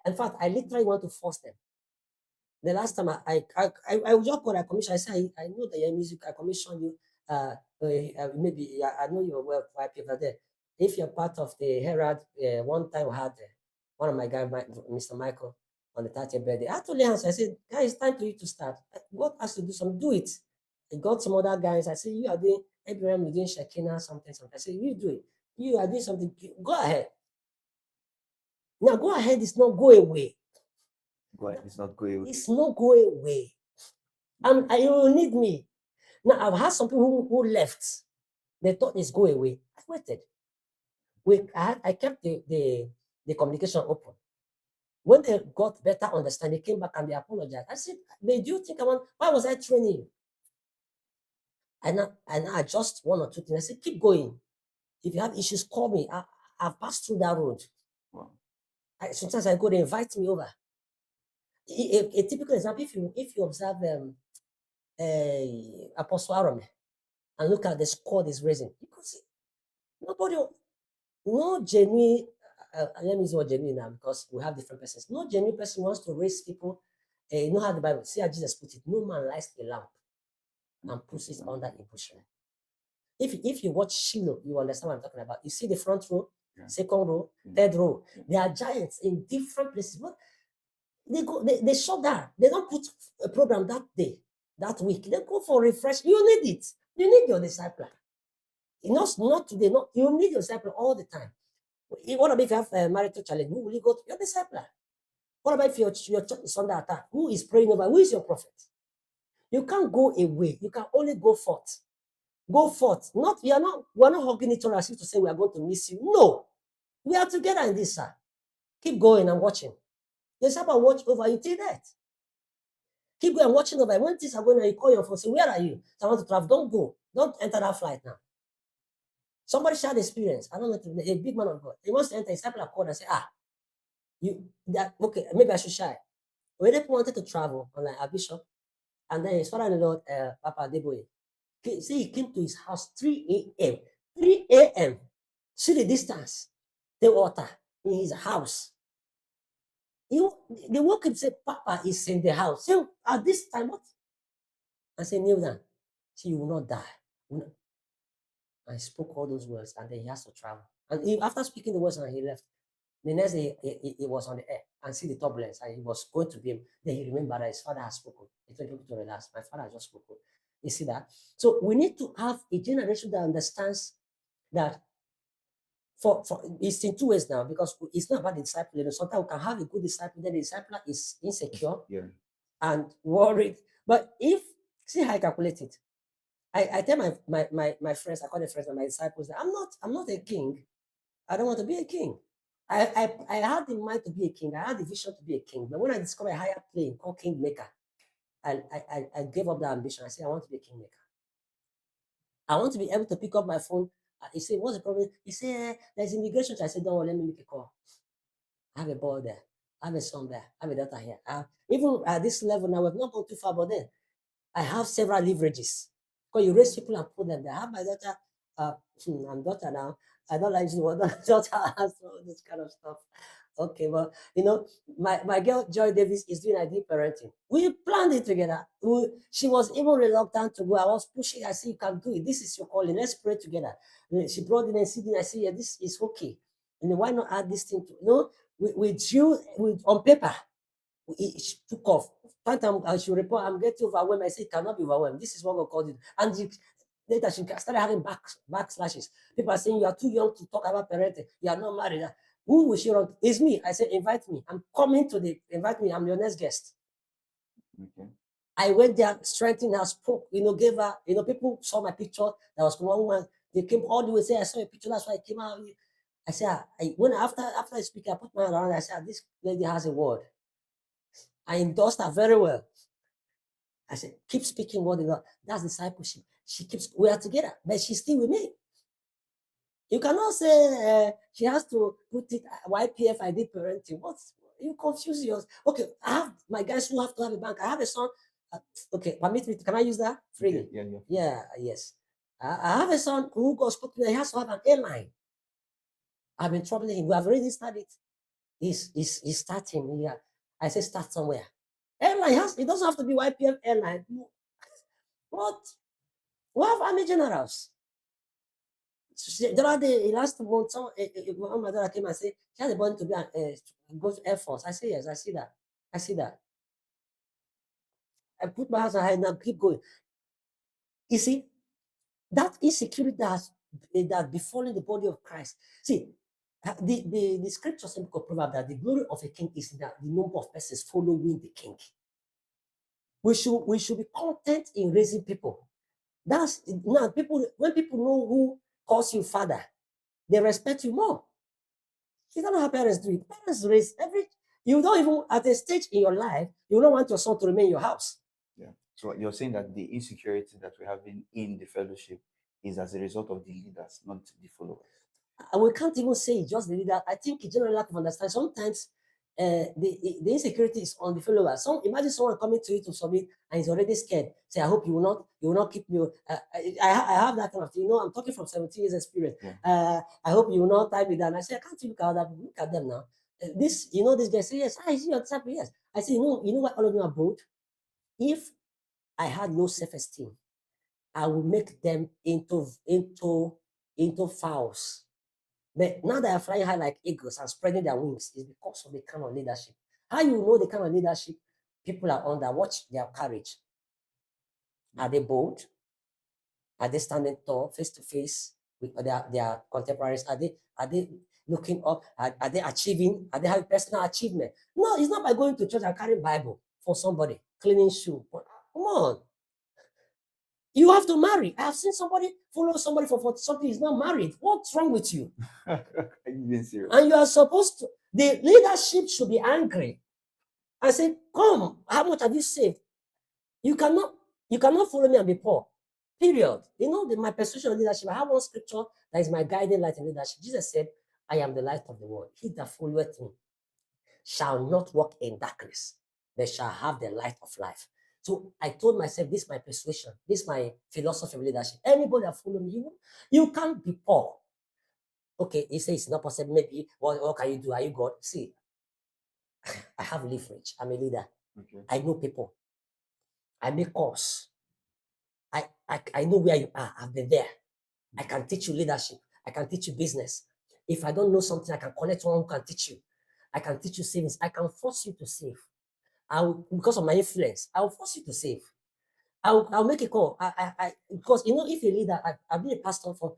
In fact, I literally want to force them. The last time I just got a commission, I said, I know that you're music, I commission you. Maybe I know you're well quite people there. If you're part of the Herald, one time we had one of my guys, Mr. Michael, on the 30th birthday. I told him, I said, guys, it's time for you to start. What has to do some, do it. I got some other guys. I said, you are doing Abraham, you're doing Shekina, something, something. I said, you do it. You are doing something. Go ahead. Now, go ahead is not go away. Go ahead. It's not going. It's not go away. And you will need me. Now, I've had some people who left. They thought it's go away. I waited. I kept the communication open. When they got better understanding, they came back and they apologized. I said, do you think why was I training you? And I adjust one or two things. I said, keep going. If you have issues, call me. I've passed through that road. Wow. Sometimes I go, they invite me over. A typical example, if you observe Apostle Aaron and look at the squad is raising, you can see nobody, no genuine, let me use what genuine now because we have different persons. No genuine person wants to raise people. You know how the Bible, see how Jesus put it, no man lights a lamp and puts it under a bushel. If you watch Shiloh, you understand what I'm talking about. You see the front row, second row, third row. They are giants in different places. But they shut down. They don't put a program that day, that week. They go for refresh. You need it. You need your disciple. Not today. Not you need your disciple all the time. What about if you have a marital challenge? Who will you go to? Your disciple. What about if your church is under attack? Who is praying over? Who is your prophet? You can't go away. You can only go forth. Go forth. We're not hugging each other as if to say we are going to miss you. No. We are together in this, sir. Keep going and watching. The disciple watch over you till that. Keep going watching over. When things are going on, you call your phone, say, where are you? So I want to travel. Don't go. Don't enter that flight now. Somebody shared experience. I don't know, a big man of God. He wants to enter. His disciple called and say, okay, maybe I should share. When they wanted to travel, I'm like, Bishop. And then his father-in-law, Papa Deboye, see, he came to his house 3 a.m. 3 a.m. See the distance. The water in his house. They woke him and said, Papa is in the house. So at this time, what? I said, kneel down. See, you will not die. I spoke all those words, and then he has to travel. And after speaking the words, and he left. The next day, he was on the air and see the turbulence, and he was going to be. Then he remembered that his father has spoken. He told people to relax. My father has just spoken. You see that? So we need to have a generation that understands that for it's in two ways now, because it's not about the disciple. Sometimes we can have a good disciple, then the disciple is insecure and worried. But see how I calculate it. I tell my friends, I call them friends and my disciples, that I'm not a king. I don't want to be a king. I had in mind to be a king. I had the vision to be a king. But when I discovered a higher plane called Kingmaker, I gave up that ambition. I said, I want to be a kingmaker. I want to be able to pick up my phone. He said, what's the problem? He said, there's immigration. I said, don't worry, let me make a call. I have a boy there. I have a son there. I have a daughter here. Even at this level now, we've not gone too far, but then I have several leverages. Because you raise people and put them there. I have my daughter. I'm daughter now. I don't like what daughter has all this kind of stuff. Okay, well, my girl Joy Davis is doing ideal parenting. We planned it together. She was even reluctant to go. I was pushing. I said, you can do it. This is your calling. Let's pray together. She brought in and said, I said, yeah, this is okay. Why not add this thing to, with you on paper? It took off. One time I should report, I'm getting overwhelmed. I said, cannot be overwhelmed. This is what God called it. And later she started having backslashes. People are saying, you are too young to talk about parenting. You are not married. Who will she run to? It's me. I said, invite me. I'm coming to invite me. I'm your next guest. Okay. I went there, strengthened her, spoke, gave her, people saw my picture. There was one woman, they came all the way, say, I saw a picture, that's why I came out. I said, after I speak, I put my hand around, I said, this lady has a word. I endorsed her very well. I said, keep speaking word of God. That's discipleship. We are together, but she's still with me. You cannot say she has to put it YPF, I did parenting. What? You confuse yours. Okay, I have my guys who have to have a bank. I have a son. Okay, permit me. Can I use that freely? Okay, yeah, yes. I have a son who got spoken. He has to have an airline. I've been troubling him. We have already started. He's starting. Yeah. I say start somewhere. Airline it doesn't have to be YPF airline. What? We have army generals. The other day, last month, one my daughter came and said she has a body to be go to Air Force. I say yes, I see that. I see that. I put my hands on her now, keep going. You see, that insecurity that befallen the body of Christ. See, the scripture says because proverb that the glory of a king is that the number of persons following the king. We should be content in raising people. That's now people when people know who calls you father, they respect you more. You don't know how parents do it. Parents raise every you don't even at a stage in your life, you don't want your son to remain in your house. Yeah. So you're saying that the insecurity that we're having in the fellowship is as a result of the leaders, not the followers. And we can't even say it's just the leader. I think it's general lack of understanding. Sometimes the insecurity is on the follower. Imagine someone coming to you to submit and he's already scared. Say, I hope you will not keep me. I have that kind of thing. You know, I'm talking from 17 years experience. Yeah. I hope you will not tie me down. I say, I can't look at that. Look at them now. This guy say, yes, I see your example. Yes. I say, you know what all of you are both? If I had no self-esteem, I will make them into fowls. But now they are flying high like eagles and spreading their wings is because of the kind of leadership. How you know the kind of leadership people are under? Watch their courage. Are they bold? Are they standing tall, face to face with their contemporaries? Are they looking up? Are they achieving? Are they having personal achievement? No, it's not by going to church and carrying Bible for somebody, cleaning shoe. Come on. You have to marry. I have seen somebody follow somebody for 40 something, is not married. What's wrong with you? Are you being serious? And you are supposed to, the leadership should be angry and say, come, how much have you saved? You cannot follow me and be poor. Period. You know, my persuasion of leadership, I have one scripture that is my guiding light in leadership. Jesus said, I am the light of the world. He that followeth me shall not walk in darkness, they shall have the light of life. So I told myself, this is my persuasion, this is my philosophy of leadership. Anybody that follow me, you can't be poor. Okay, he says it's not possible. Maybe what can you do? Are you God? See, I have leverage. I'm a leader. Okay. I know people. I make calls. I know where you are. I've been there. I can teach you leadership. I can teach you business. If I don't know something, I can connect someone who can teach you. I can teach you savings. I can force you to save. Because of my influence, I'll force you to save. I'll make a call. Because if a leader, I've been a pastor for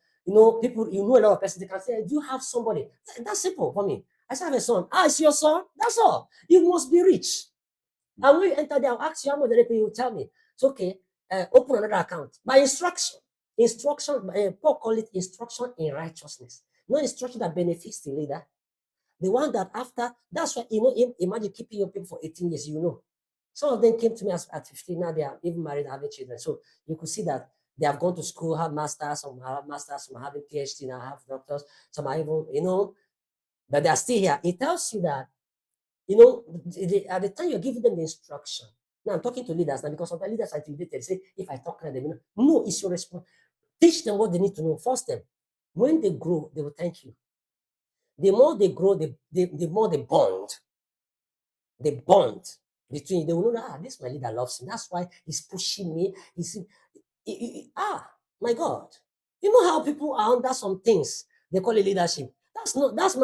people, a lot of persons, they can say, do you have somebody? That's simple for me. I say, I have a son. It's your son. That's all. You must be rich. And when you enter there, I'll ask you how much they pay. You tell me. It's okay. Open another account. By instruction. Paul call it instruction in righteousness. No instruction that benefits the leader. The one that after, that's why, imagine keeping your people for 18 years, Some of them came to me at 15, now they are even married, having children. So you could see that they have gone to school, have masters, some have masters, some have a PhD, now have doctors, some are even, but they are still here. It tells you that, at the time you're giving them the instruction. Now I'm talking to leaders now because of the leaders are intimidated. Say, if I talk to them, no, it's your response. Teach them what they need to know. Force them. When they grow, they will thank you. The more they grow, the more they bond. The bond between they will know this my leader loves me. That's why he's pushing me. My God. You know how people are under some things they call it leadership. That's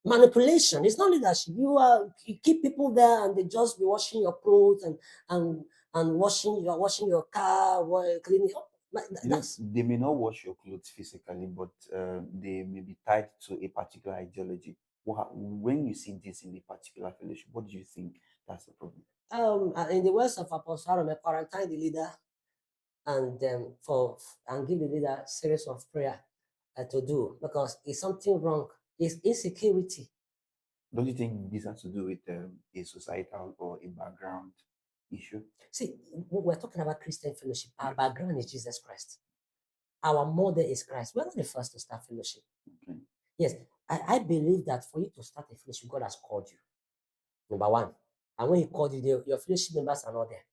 manipulation. It's not leadership. You keep people there and they just be washing your clothes and washing your car, cleaning up. They may not wash your clothes physically, but they may be tied to a particular ideology. When you see this in a particular fellowship, what do you think that's the problem? In the words of Apostle Aaron, I quarantine the leader and give the leader a series of prayer to do because it's something wrong. It's insecurity. Don't you think this has to do with a societal or a background issue? See, we're talking about Christian fellowship. Our background is Jesus Christ. Our model is Christ. We're not the first to start fellowship. Okay. Yes, I believe that for you to start a fellowship, God has called you. Number one. And when He called you, your fellowship members are not there.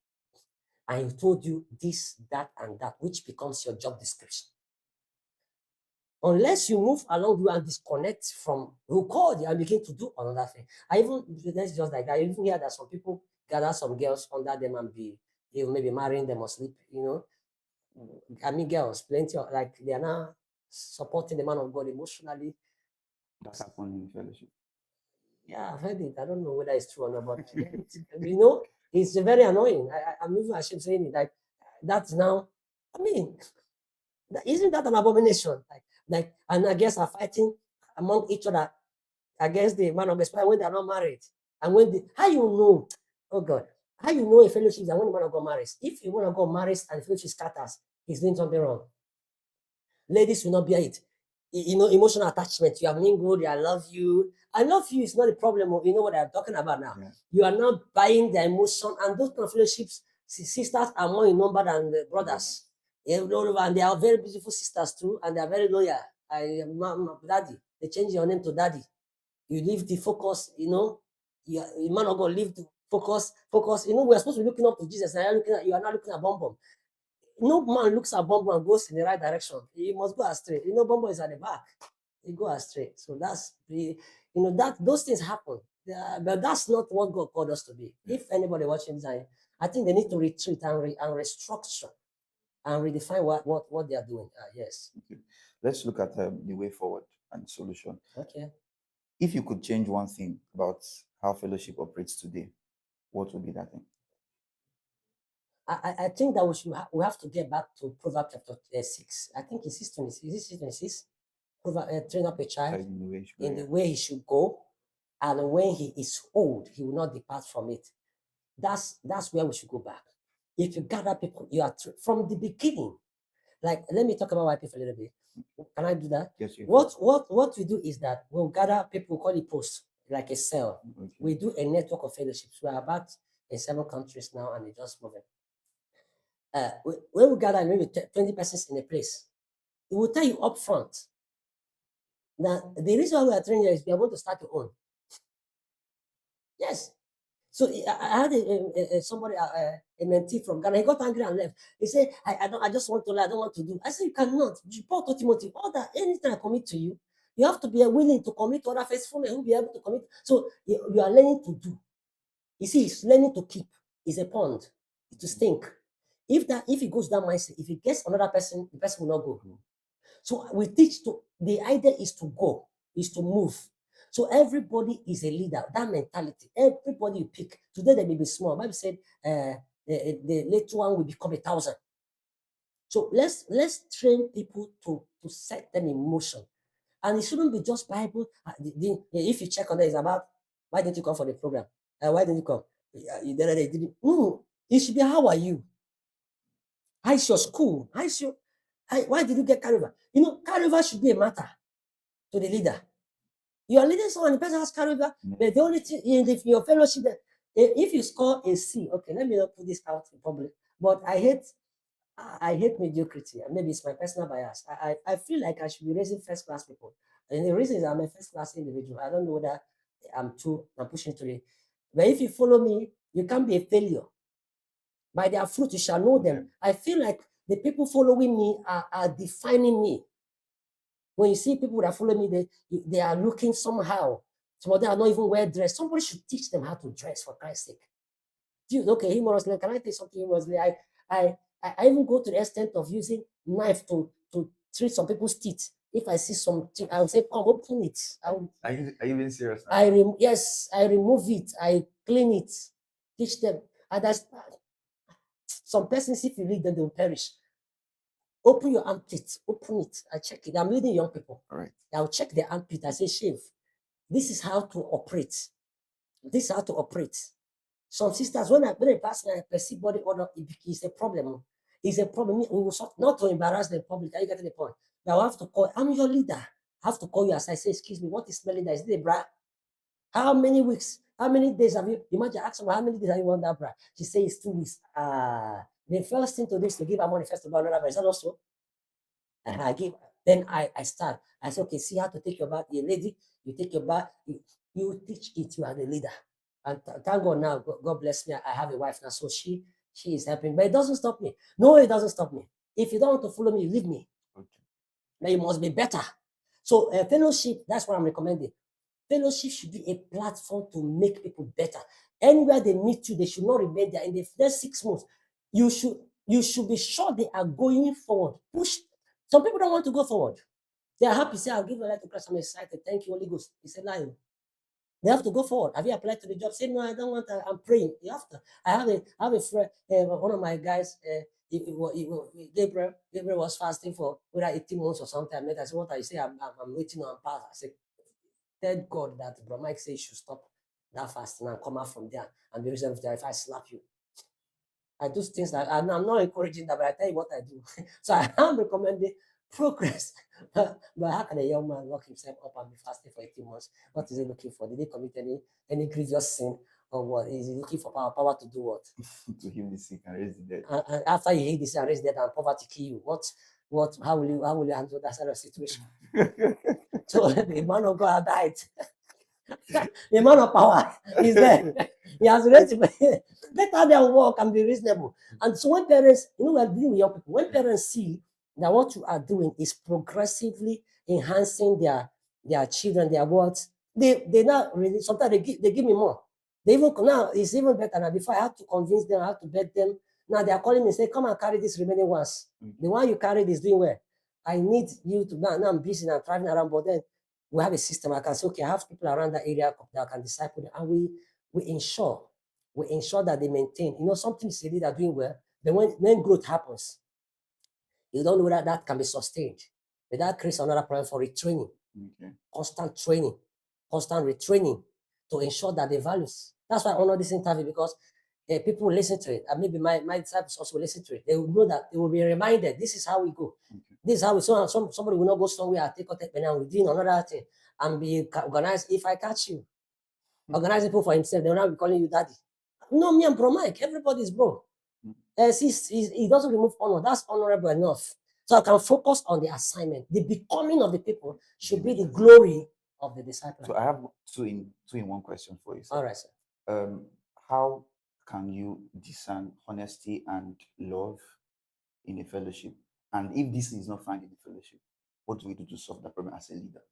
And He told you this, that, and that, which becomes your job description. Unless you move along you and disconnect from who called you and begin to do another thing. That's just like that. I even hear that some people gather some girls under them and they maybe marrying them or sleep, I mean, girls, plenty of, like, they are now supporting the man of God emotionally. That's happening in fellowship. Yeah, I've heard it. I don't know whether it's true or not, but it's very annoying. I'm even ashamed saying it. Like that's now. I mean, isn't that an abomination? And I guess are fighting among each other against the man of God when they're not married. And how you know, oh God, how you know a fellowship is when the man of God marries? If a man of God marries and the fellowship scatters, he's doing something wrong. Ladies will not bear it. Emotional attachment. You are mingled. I love you. I love you is not a problem. You know what I'm talking about now. Yeah. You are not buying the emotion, and those kind of fellowships, sisters are more in number than the brothers. And they are very beautiful sisters too, and they are very loyal. Daddy, they change your name to daddy. You leave the focus, you man of God, leave the focus. We're supposed to be looking up to Jesus, and you are not looking at Bum Bum. No man looks at Bum Bum and goes in the right direction. He must go astray. Bum Bum is at the back. He go astray. So that's that those things happen. But that's not what God called us to be. If anybody watching this, I think they need to retreat and restructure and redefine what they are doing. Yes. Okay. Let's look at the way forward and solution. Okay. If you could change one thing about how fellowship operates today, what would be that thing? I think that we have to get back to Proverbs chapter 6. I think it's 6:26. Is it 6:26? Train up a child in the way he should go, and when he is old, he will not depart from it. That's where we should go back. If you gather people, you are from the beginning. Like, let me talk about YP for a little bit. Can I do that? Yes. What we do is that we'll gather people, we call it post, like a cell. Okay. We do a network of fellowships. We are about in 7 countries now, and we're just moving. When we gather maybe 20 persons in a place, it will tell you up front. Now, the reason why we are training is we are going to start your own. Yes. So I had somebody, a mentee from Ghana. He got angry and left. He said, I just want to learn. I don't want to do. I said, you cannot. Paul told Timothy, all that, anything I commit to you, you have to be willing to commit to other faithful men who will be able to commit. So you are learning to do. You see, it's learning to keep. It's a pond. To stink. If it goes that mindset, if it gets another person, the person will not go. So we teach the idea is to go, is to move. So everybody is a leader. That mentality, everybody you pick. Today they may be small. Bible said the little one will become 1,000. So let's train people to set them in motion. And it shouldn't be just Bible. If you check on it, it's about why didn't you come for the program? Why didn't you come? You didn't. No, it should be how are you? How is your school? Why did you get carryover? Carryover should be a matter to the leader. You are leading someone, the person has carryover, but the only thing in your fellowship, if you score a C, okay, let me not put this out in public, but I hate mediocrity. Maybe it's my personal bias. I feel like I should be raising first class people. And the reason is I'm a first class individual. I don't know whether I'm pushing to it. But if you follow me, you can't be a failure. By their fruit, you shall know them. I feel like the people following me are defining me. When you see people that follow me, they are looking somehow. Some of them are not even well dressed. Somebody should teach them how to dress, for Christ's sake. Okay, humorously, can I tell you something humorously? I even go to the extent of using knife to treat some people's teeth. If I see something, I will say, come, open it. Are you even serious? Yes, I remove it. I clean it. Teach them. And that's some persons, if you lead them, they will perish. Open your armpit. Open it. I check it. I'm leading young people. All right. I'll check the armpit. I say, shave. This is how to operate. This is how to operate. Some sisters, when I pass and I perceive body odor, it's a problem. It's a problem. We will not to embarrass the public. Are you getting the point? Now I have to call. I'm your leader. I have to call you as I say, excuse me, what is smelling that? Is it a bra? How many weeks? How many days have you? Imagine asking her, how many days have you worn that bra? She says it's 2 weeks. The first thing to do is to give her money first to buy another bra. Is that also? And then I start. I say, okay, see how to take your bath. You're a lady, you take your bath, you teach it, you are the leader. And thank God now, God bless me, I have a wife now, so she is helping. But it doesn't stop me. No, it doesn't stop me. If you don't want to follow me, leave me. Okay. But you must be better. So fellowship, that's what I'm recommending. Fellowship should be a platform to make people better. Anywhere they meet you, they should not remain there. In the next 6 months, you should be sure they are going forward. Push. Some people don't want to go forward. They are happy. Say, I'll give my life to Christ. I'm excited. Thank you, Holy Ghost. He said, no. They have to go forward. Have you applied to the job? Say, no, I don't want to. I'm praying. You have to. I have a friend, one of my guys, Gabriel was fasting for whether 18 months or something. I said, what I say, I'm waiting on pass. I said, thank God that Bro Mike said you should stop that fasting and come out from there and be reasonable if I slap you. I do things that I'm not encouraging that, but I tell you what I do. So I am recommending progress. But how can a young man lock himself up and be fasting for 18 months? What is he looking for? Did he commit any grievous sin? Or what? Is he looking for power? Power to do what? To heal the sick and raise the dead. And after you heal the sick and raise the dead and poverty kill you, how will you handle that sort of situation? So the man of God died. The man of power is there. He has raised it. Better than work and be reasonable. And so when parents, we're dealing with young people, when parents see that what you are doing is progressively enhancing their children, their words, they not really, sometimes they give me more. They even now it's even better now. Before I have to convince them, I have to beg them. Now they are calling me and say, come and carry this remaining ones. The one you carried is doing well. I need you to now I'm busy and I'm driving around, but then we have a system. I can say, okay, I have people around that area that can disciple them, and we ensure that they maintain. Something is really they're doing well. Then when growth happens, you don't know that can be sustained. But that creates another problem for retraining. Okay. Constant training, constant retraining to ensure that the values. That's why I honor this interview, because people will listen to it, and maybe my disciples also will listen to it. They will know that they will be reminded. This is how we go. Okay. This is how we. Somebody will not go somewhere and take and we're doing another thing and be organized. If I catch you, organizing people for himself, they will not be calling you daddy. No, me and Bro Mike, everybody's bro. He doesn't remove honor. That's honorable enough. So I can focus on the assignment. The becoming of the people should be the glory of the disciple. So I have two in one question for you, sir. All right, sir. How can you discern honesty and love in a fellowship? And if this is not found in a fellowship, what do we do to solve that problem as a leader?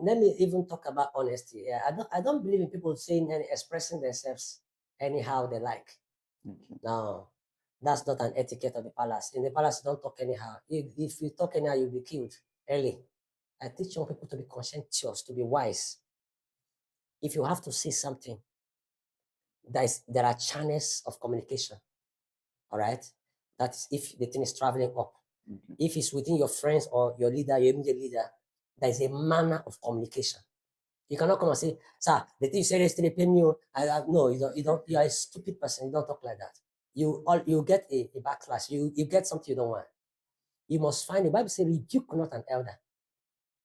Let me even talk about honesty. Yeah, I don't believe in people saying and expressing themselves anyhow they like. Okay. No, that's not an etiquette of the palace. In the palace, you don't talk anyhow. If you talk anyhow, you'll be killed early. I teach young people to be conscientious, to be wise. If you have to say something, there are channels of communication. All right. That is if the thing is traveling up. Okay. If it's within your friends or your leader, your immediate leader, there is a manner of communication. You cannot come and say, sir, the thing you said yesterday pay me. No, you don't. You are a stupid person. You don't talk like that. You get a backlash. You get something you don't want. You must find the Bible says, rebuke not an elder.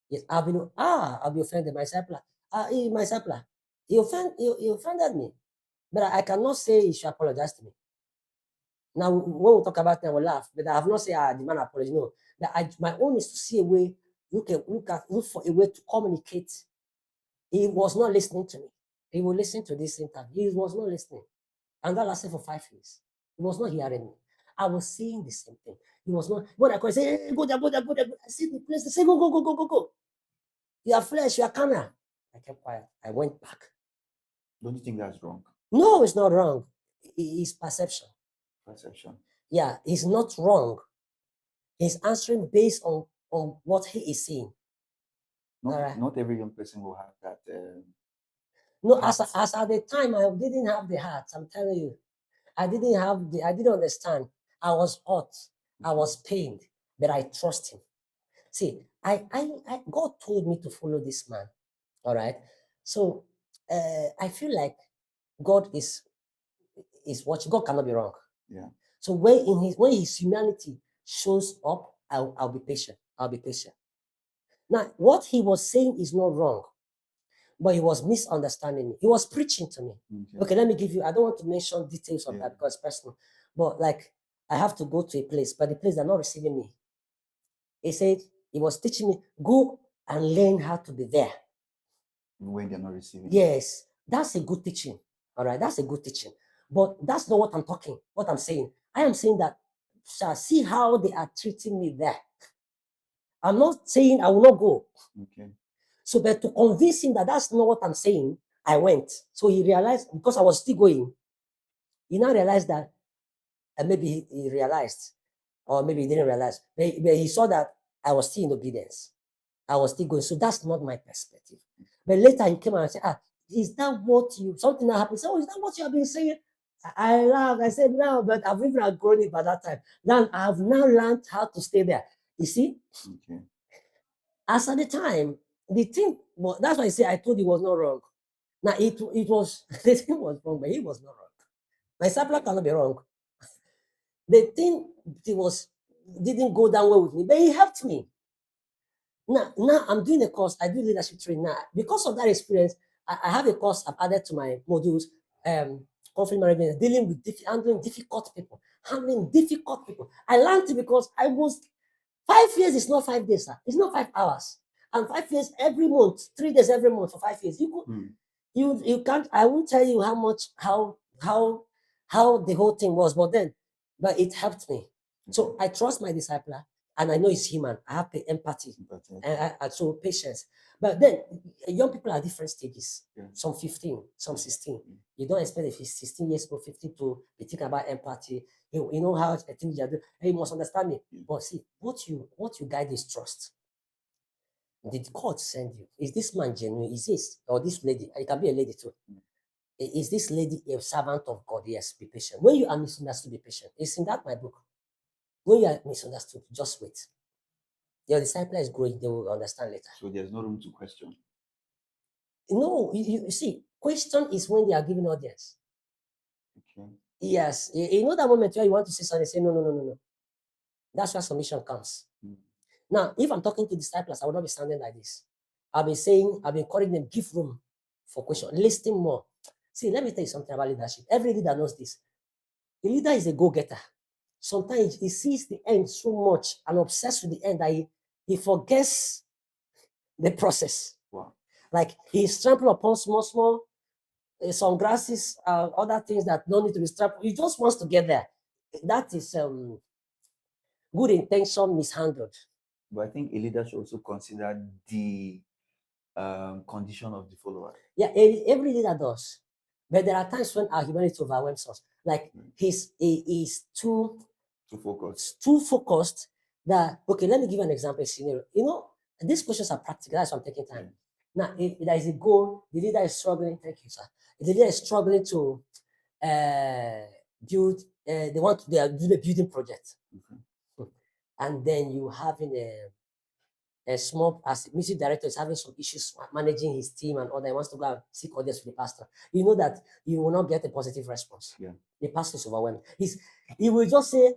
Yes, I'll be offended. My discipler. My discipler. He offended me. But I cannot say he should apologize to me. Now, when we talk about it, I will laugh. But I have not said I demand apology. No. But my own is to see a way, look for a way to communicate. He was not listening to me. He will listen to this interview. He was not listening. And that lasted for 5 years. He was not hearing me. I was saying the same thing. He was not. When I could say, hey, go there, go there, go there. I see the place. They say, go, go, go, go, go, go. You are flesh, you are carnal. I kept quiet. I went back. Don't you think that's wrong? No, it's not wrong. It's perception. Perception. Yeah, it's not wrong. He's answering based on what he is seeing. Not every young person will have that. No, as at the time, I didn't have the heart. I'm telling you, I didn't understand. I was hurt. I was pained, but I trust him. See, God told me to follow this man. All right. So I feel like God is watching. God cannot be wrong. Yeah. So when his humanity shows up, I'll be patient. I'll be patient. Now, what he was saying is not wrong, but he was misunderstanding me. He was preaching to me. Okay, let me give you. I don't want to mention details of that because it's personal, but like I have to go to a place, but the place they're not receiving me. He said he was teaching me, go and learn how to be there. When they're not receiving. Yes, that's a good teaching. All right, that's a good teaching. But that's not what I'm talking. What I'm saying, I am saying that see how they are treating me there. I'm not saying I will not go. Okay. So, but to convince him that that's not what I'm saying, I went. So he realized, because I was still going, he now realized that, and maybe he realized, or maybe he didn't realize, but he saw that I was still in obedience. I was still going. So that's not my perspective. But later he came and said, is that what you, something that happened? So, is that what you have been saying? I laughed. I said, no, but I've even outgrown it by that time. Now I've now learned how to stay there. You see? Okay. As at the time, the thing, well, that's why I say I told you was not wrong. Now it was, the thing was wrong, but he was not wrong. My disciple cannot be wrong. The thing it was didn't go down well with me, but he helped me. Now I'm doing a course. I do leadership training now. Because of that experience, I have a course I've added to my modules. Conflict management, dealing with handling difficult people, handling difficult people. I learned it because I was 5 years. Is not 5 days, sir. It's not 5 hours. And 5 years every month, 3 days every month for 5 years. You could, you can't. I won't tell you how much how the whole thing was, but it helped me. So I trust my discipler, and I know he's human. I have empathy and so patience. But then young people are different stages. Yeah. Some 15, some 16. You don't expect if he's 16 years old, 15 to be thinking about empathy. You know how I think you do. You must understand me. But see, what you guide is trust. Did God send you? Is this man genuine? Is this or this lady? It can be a lady too. Is this lady a servant of God? Yes, be patient. When you are misunderstood, be patient. It's in that my book. When you are misunderstood, just wait. Your disciple is growing, they will understand later. So there's no room to question. No, you see, question is when they are giving audience. Okay. Yes, you know that moment where you want to say something, say no. That's where submission comes. Now, if I'm talking to disciples, I will not be standing like this. I'll be encouraging them, give room for question, listen more. See, let me tell you something about leadership. Every leader knows this. A leader is a go-getter. Sometimes he sees the end so much and obsessed with the end that he forgets the process. Wow. Like he's trampled upon small, some grasses, other things that don't need to be trampled. He just wants to get there. That is good intention mishandled. But I think a leader should also consider the condition of the follower. Yeah, every leader does. But there are times when our humanity overwhelms us. Like he's too focused that, okay, let me give you an example, a scenario. You know, these questions are practical. That's why I'm taking time. Now, if there is a goal, the leader is struggling. Thank you, sir. The leader is struggling to build, they are doing a building project. And then you having a small, as music director is having some issues managing his team and all that, he wants to go and seek audience with the pastor. You know that you will not get a positive response. Yeah. The pastor is overwhelmed. He will just say,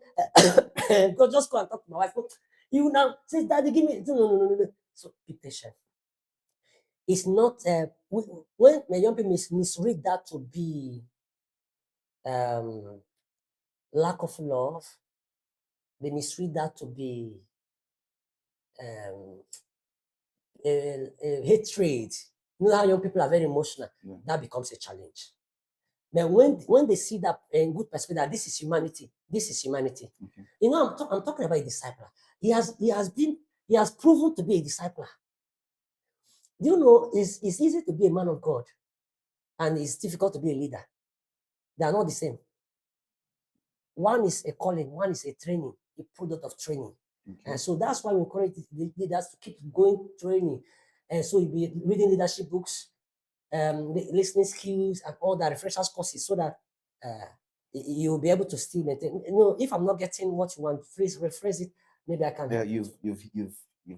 go just go and talk to my wife. He will now say, Daddy, give me. No. So be patient. It's not, when the young people misread that to be lack of love, they misread that to be hatred. You know how young people are very emotional. Yeah. That becomes a challenge. But when they see that in good perspective, that this is humanity, Okay. You know, I'm talking about a disciple. He has proven to be a disciple. Do you know it's easy to be a man of God, and it's difficult to be a leader. They are not the same. One is a calling, one is a training, a product of training. Okay. And so that's why we encourage the leaders to keep going training. And so you'll be reading leadership books, listening skills, and all the refreshers courses, so that you'll be able to still maintain. You know, if I'm not getting what you want, please rephrase it. Maybe I can. Yeah, you've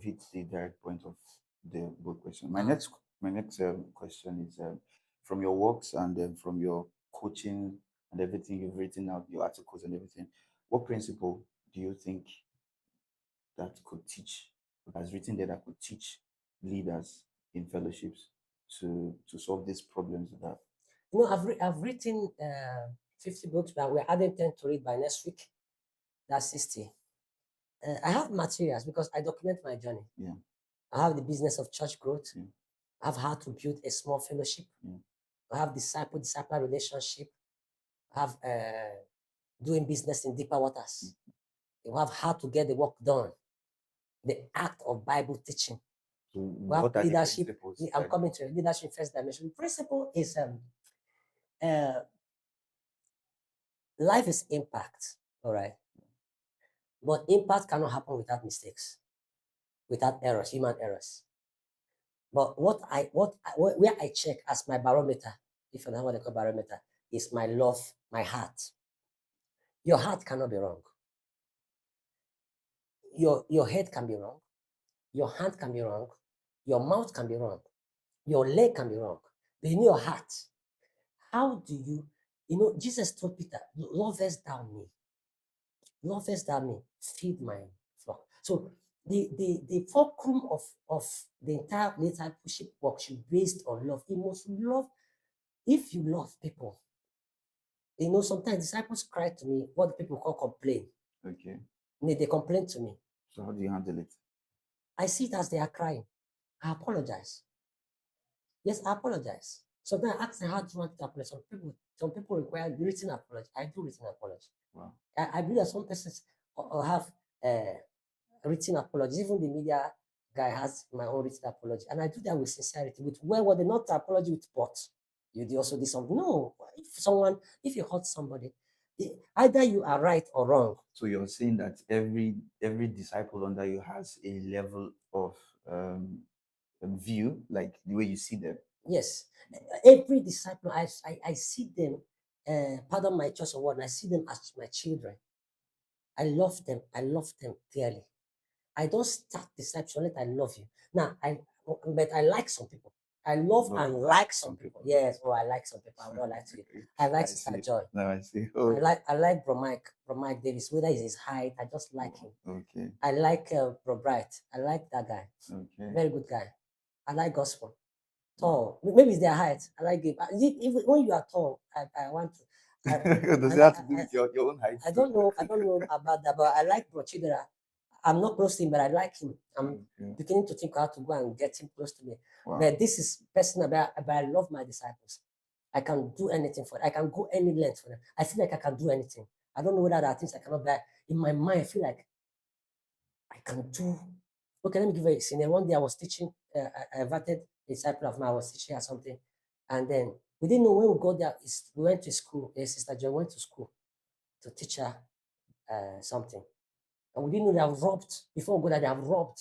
hit the direct point of the book question. My next question is from your works and from your coaching and everything you've written out, your articles and everything. What principle do you think that could teach, has written there, that could teach leaders in fellowships to solve these problems that? You know, I've written 50 books, but we're adding 10 to read by next week. That's 60. I have materials because I document my journey. Yeah. I have the business of church growth. Yeah. I've had to build a small fellowship. Yeah. I have disciple relationship. I have doing business in deeper waters. You have how to get the work done. The act of Bible teaching. So we have leadership. I'm coming to leadership first dimension. The principle is life is impact. All right. But impact cannot happen without mistakes, without errors, human errors. But where I check as my barometer, if you know what I call barometer, is my love, my heart. Your heart cannot be wrong. Your head can be wrong. Your hand can be wrong. Your mouth can be wrong. Your leg can be wrong. But in your heart, how do Jesus told Peter, lovest thou me? Lovest thou me? Feed my flock. So the fulcrum of the entire discipleship work should be based on love. You must love. If you love people, sometimes disciples cry to me, what people call complain. Okay. They complain to me. So how do you handle it? I see it as they are crying. I apologize. Yes, I apologize. Sometimes I ask them how do you want to apologize. Some people require written apology. I do written apology. Wow. I believe that some persons have written apology. Even the media guy has my own written apology, and I do that with sincerity. With were they not apology with but you also did something. No, if you hurt somebody, either you are right or wrong. So you're saying that every disciple under you has a level of view, like the way you see them. Yes, every disciple, I see them. Pardon my choice of word. I see them as my children. I love them. I love them dearly. I don't start deception unless I love you. Now, but I like some people. I love Love and like some some people. people. Yes, I like some people. I will not like to you. I like I Sister see. Joy. Now I see. I Oh, like Bro Mike Davis. Whether it's his height, I just like him. okay. I like Bro Bright. I like that guy. Okay. Very good guy. I like gospel. Wow. Tall. Maybe it's their height. I like it. When you are tall, I want to. Does it have to do with your own height I too? don't know. I don't know about that, but I like Bro Chidera. I'm not close to him, but I like him. I'm Okay. beginning to think how to go and get him close to me. Wow. But this is personal. But I love my disciples. I can do anything for them. I can go any length for them. I feel like I can do anything. I don't know whether there are things I cannot, but in my mind, I feel like I can do. Okay, let me give you a scenario. One day I was teaching, I invited a disciple of mine, I was teaching her something. And then we didn't know when we got there, we went to school. Sister Joy went to school to teach her something. And we didn't know they have robbed, before we go there, they have robbed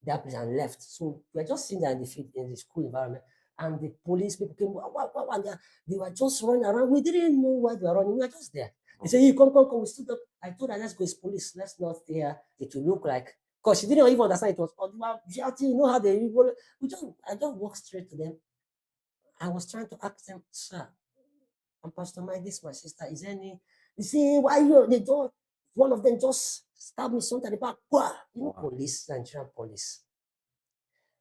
that place and left. So we were just sitting there in the school environment. And the police people came, and they were just running around. We didn't know why they were running. We were just there. They said, hey, come, come, come. We stood up. I told her, let's go. It's police. Let's not stay here. It will look like, because she didn't even understand it was, oh, they were shouting. You know how they, I just walked straight to them. I was trying to ask them, sir, and Pastor Mike, this my sister. Is there any? You see, why you? They don't. One of them just stabbed me something at the back. Wah! Wow. Police, Nigerian police.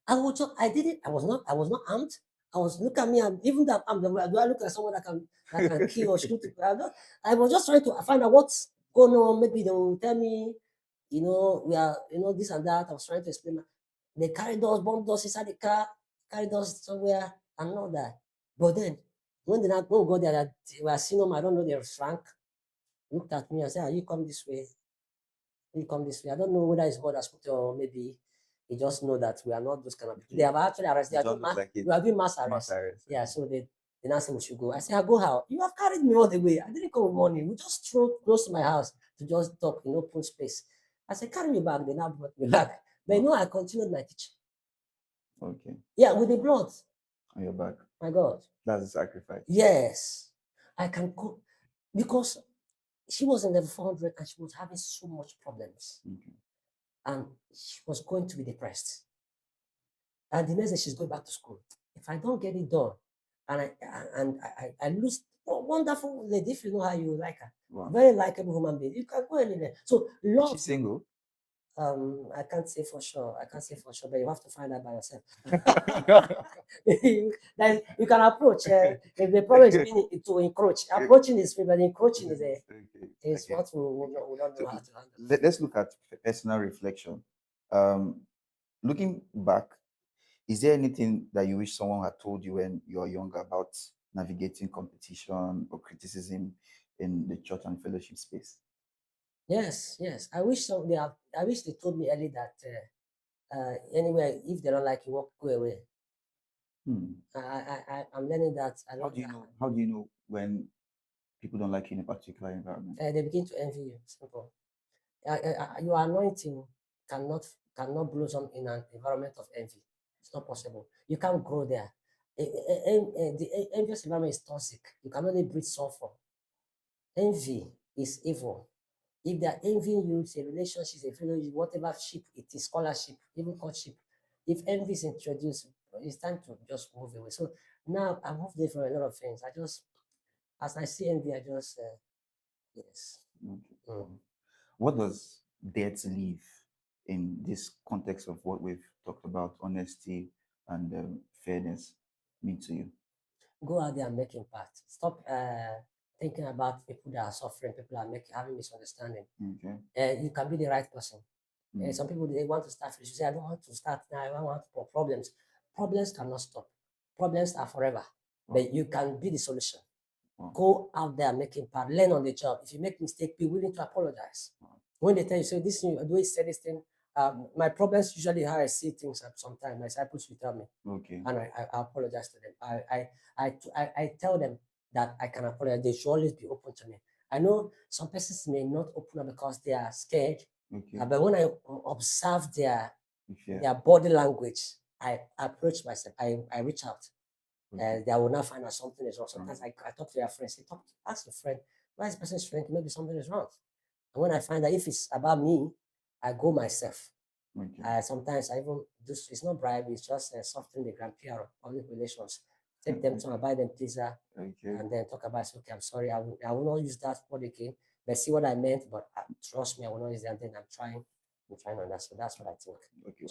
I was not armed. I was look at me, and even that armed, do I look like someone that can kill or shoot people? I was just trying to find out what's going on. Maybe they will tell me, we are, this and that. I was trying to explain. They carried us, bombed us inside the car, carried us somewhere, and all that. But then, when we got there, they were seeing them, I don't know, they were Frank, looked at me and said, you come this way. You come this way. I don't know whether it's God has put or maybe he just know that we are not those kind of people. They have actually arrested. We are doing mass arrest. Yeah, so they now say we should go. I say, I go how? You have carried me all the way. I didn't come with money. We just drove close to my house to just talk in open space. I said, carry me back. They now brought me back. But I continued my teaching. Okay. Yeah, with the blood on your back. My God. That's a sacrifice. Yes. I can go because she was in level 400 and she was having so much problems. Okay. And she was going to be depressed. And the next day she's going back to school. If I don't get it done, I lose wonderful lady, if you know how you like her. Wow. Very likable human being. You can go anywhere. So Is she single? I can't say for sure. But you have to find out by yourself. You can approach. If the problem is being to encroach, approaching is free, but encroaching is what we don't know how to handle. Let's look at personal reflection. Looking back, is there anything that you wish someone had told you when you were younger about navigating competition or criticism in the church and fellowship space? Yes. I wish they told me early that anyway, if they don't like you, go away. I'm learning that. How do you know when people don't like you in a particular environment? They begin to envy you. Simple. Your anointing cannot blossom in an environment of envy. It's not possible. You can't grow there. The envious environment is toxic. You can only breathe sulfur. Envy is evil. If they're envying you, it's a relationship, a fellowship, whatever ship it is, scholarship, even courtship. If envy is introduced, it's time to just move away. So now I moved away from a lot of things. I just, as I see envy, I just, yes. Okay. Mm. What does dare to leave in this context of what we've talked about, honesty and fairness, mean to you? Go out there and make impact. Stop thinking about people that are suffering, people that are having misunderstanding. Okay. You can be the right person. Mm. Some people they want to start. You say, I don't want to start now. I don't want to problems. Problems cannot stop. Problems are forever. Wow. But you can be the solution. Wow. Go out there, make impact, learn on the job. If you make mistake, be willing to apologize. Wow. When they tell you, so this the way you say this thing, my problems usually how I see things at sometimes. My disciples will tell me, Okay. and I apologize to them. I tell them that I can apologize. They should always be open to me. I know some persons may not open up because they are scared, Okay. but when I observe Yeah. their body language, I approach myself. I reach out. Okay. They will not find out something is wrong. Sometimes I talk to their friends. Say, ask your friend, why is this person strange? Maybe something is wrong. And when I find that if it's about me, I go myself. Okay. Sometimes I even do. It's not bribe. It's just soften the grand PR public relations. Take them to buy them pizza, Okay. and then talk about. Okay, I'm sorry. I will not use that word again. But see what I meant. But trust me, I will not use that. And then I'm trying on that. So that's what I think. Okay.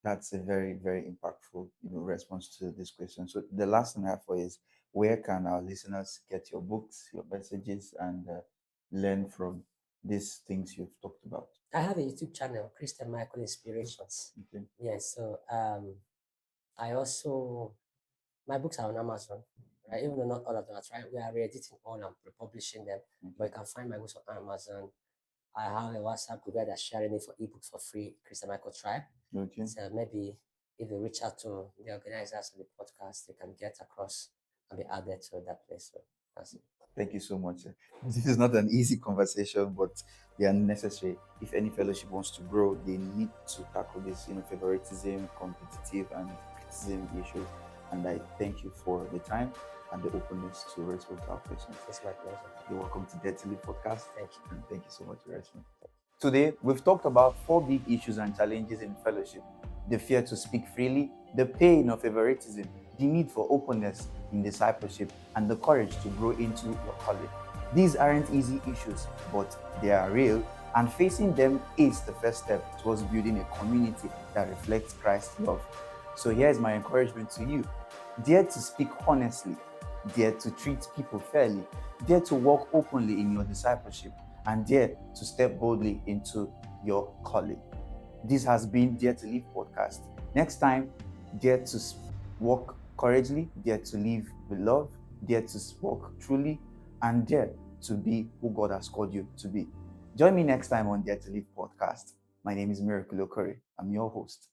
That's a very, very impactful, response to this question. So the last thing I have for you is, where can our listeners get your books, your messages, and learn from these things you've talked about? I have a YouTube channel, Christian Michael Inspirations. Okay. Yes. So I also my books are on Amazon. Right? Even though not all of them are trying, we are re-editing all and republishing them. But you can find my books on Amazon. I have a WhatsApp group where they're sharing it for ebooks for free, Christian Michael Tribe. Okay. So maybe if they reach out to the organizers of the podcast, they can get across and be added to that place. So that's it. Thank you so much. This is not an easy conversation, but they are necessary. If any fellowship wants to grow, they need to tackle this, favoritism, competitive, and criticism issues. And I thank you for the time and the openness to respond to our questions. It's my pleasure. You're welcome to Dare to Live podcast. Thank you. And thank you so much for responding. Today, we've talked about 4 big issues and challenges in fellowship: the fear to speak freely, the pain of favoritism, the need for openness in discipleship, and the courage to grow into your calling. These aren't easy issues, but they are real, and facing them is the first step towards building a community that reflects Christ's love. So here's my encouragement to you: dare to speak honestly, dare to treat people fairly, dare to walk openly in your discipleship, and dare to step boldly into your calling. This has been Dare to Live podcast. Next time, dare to walk courageously, dare to live with love, dare to walk truly, and dare to be who God has called you to be. Join me next time on Dare to Live podcast. My name is Miracle Okori. I'm your host.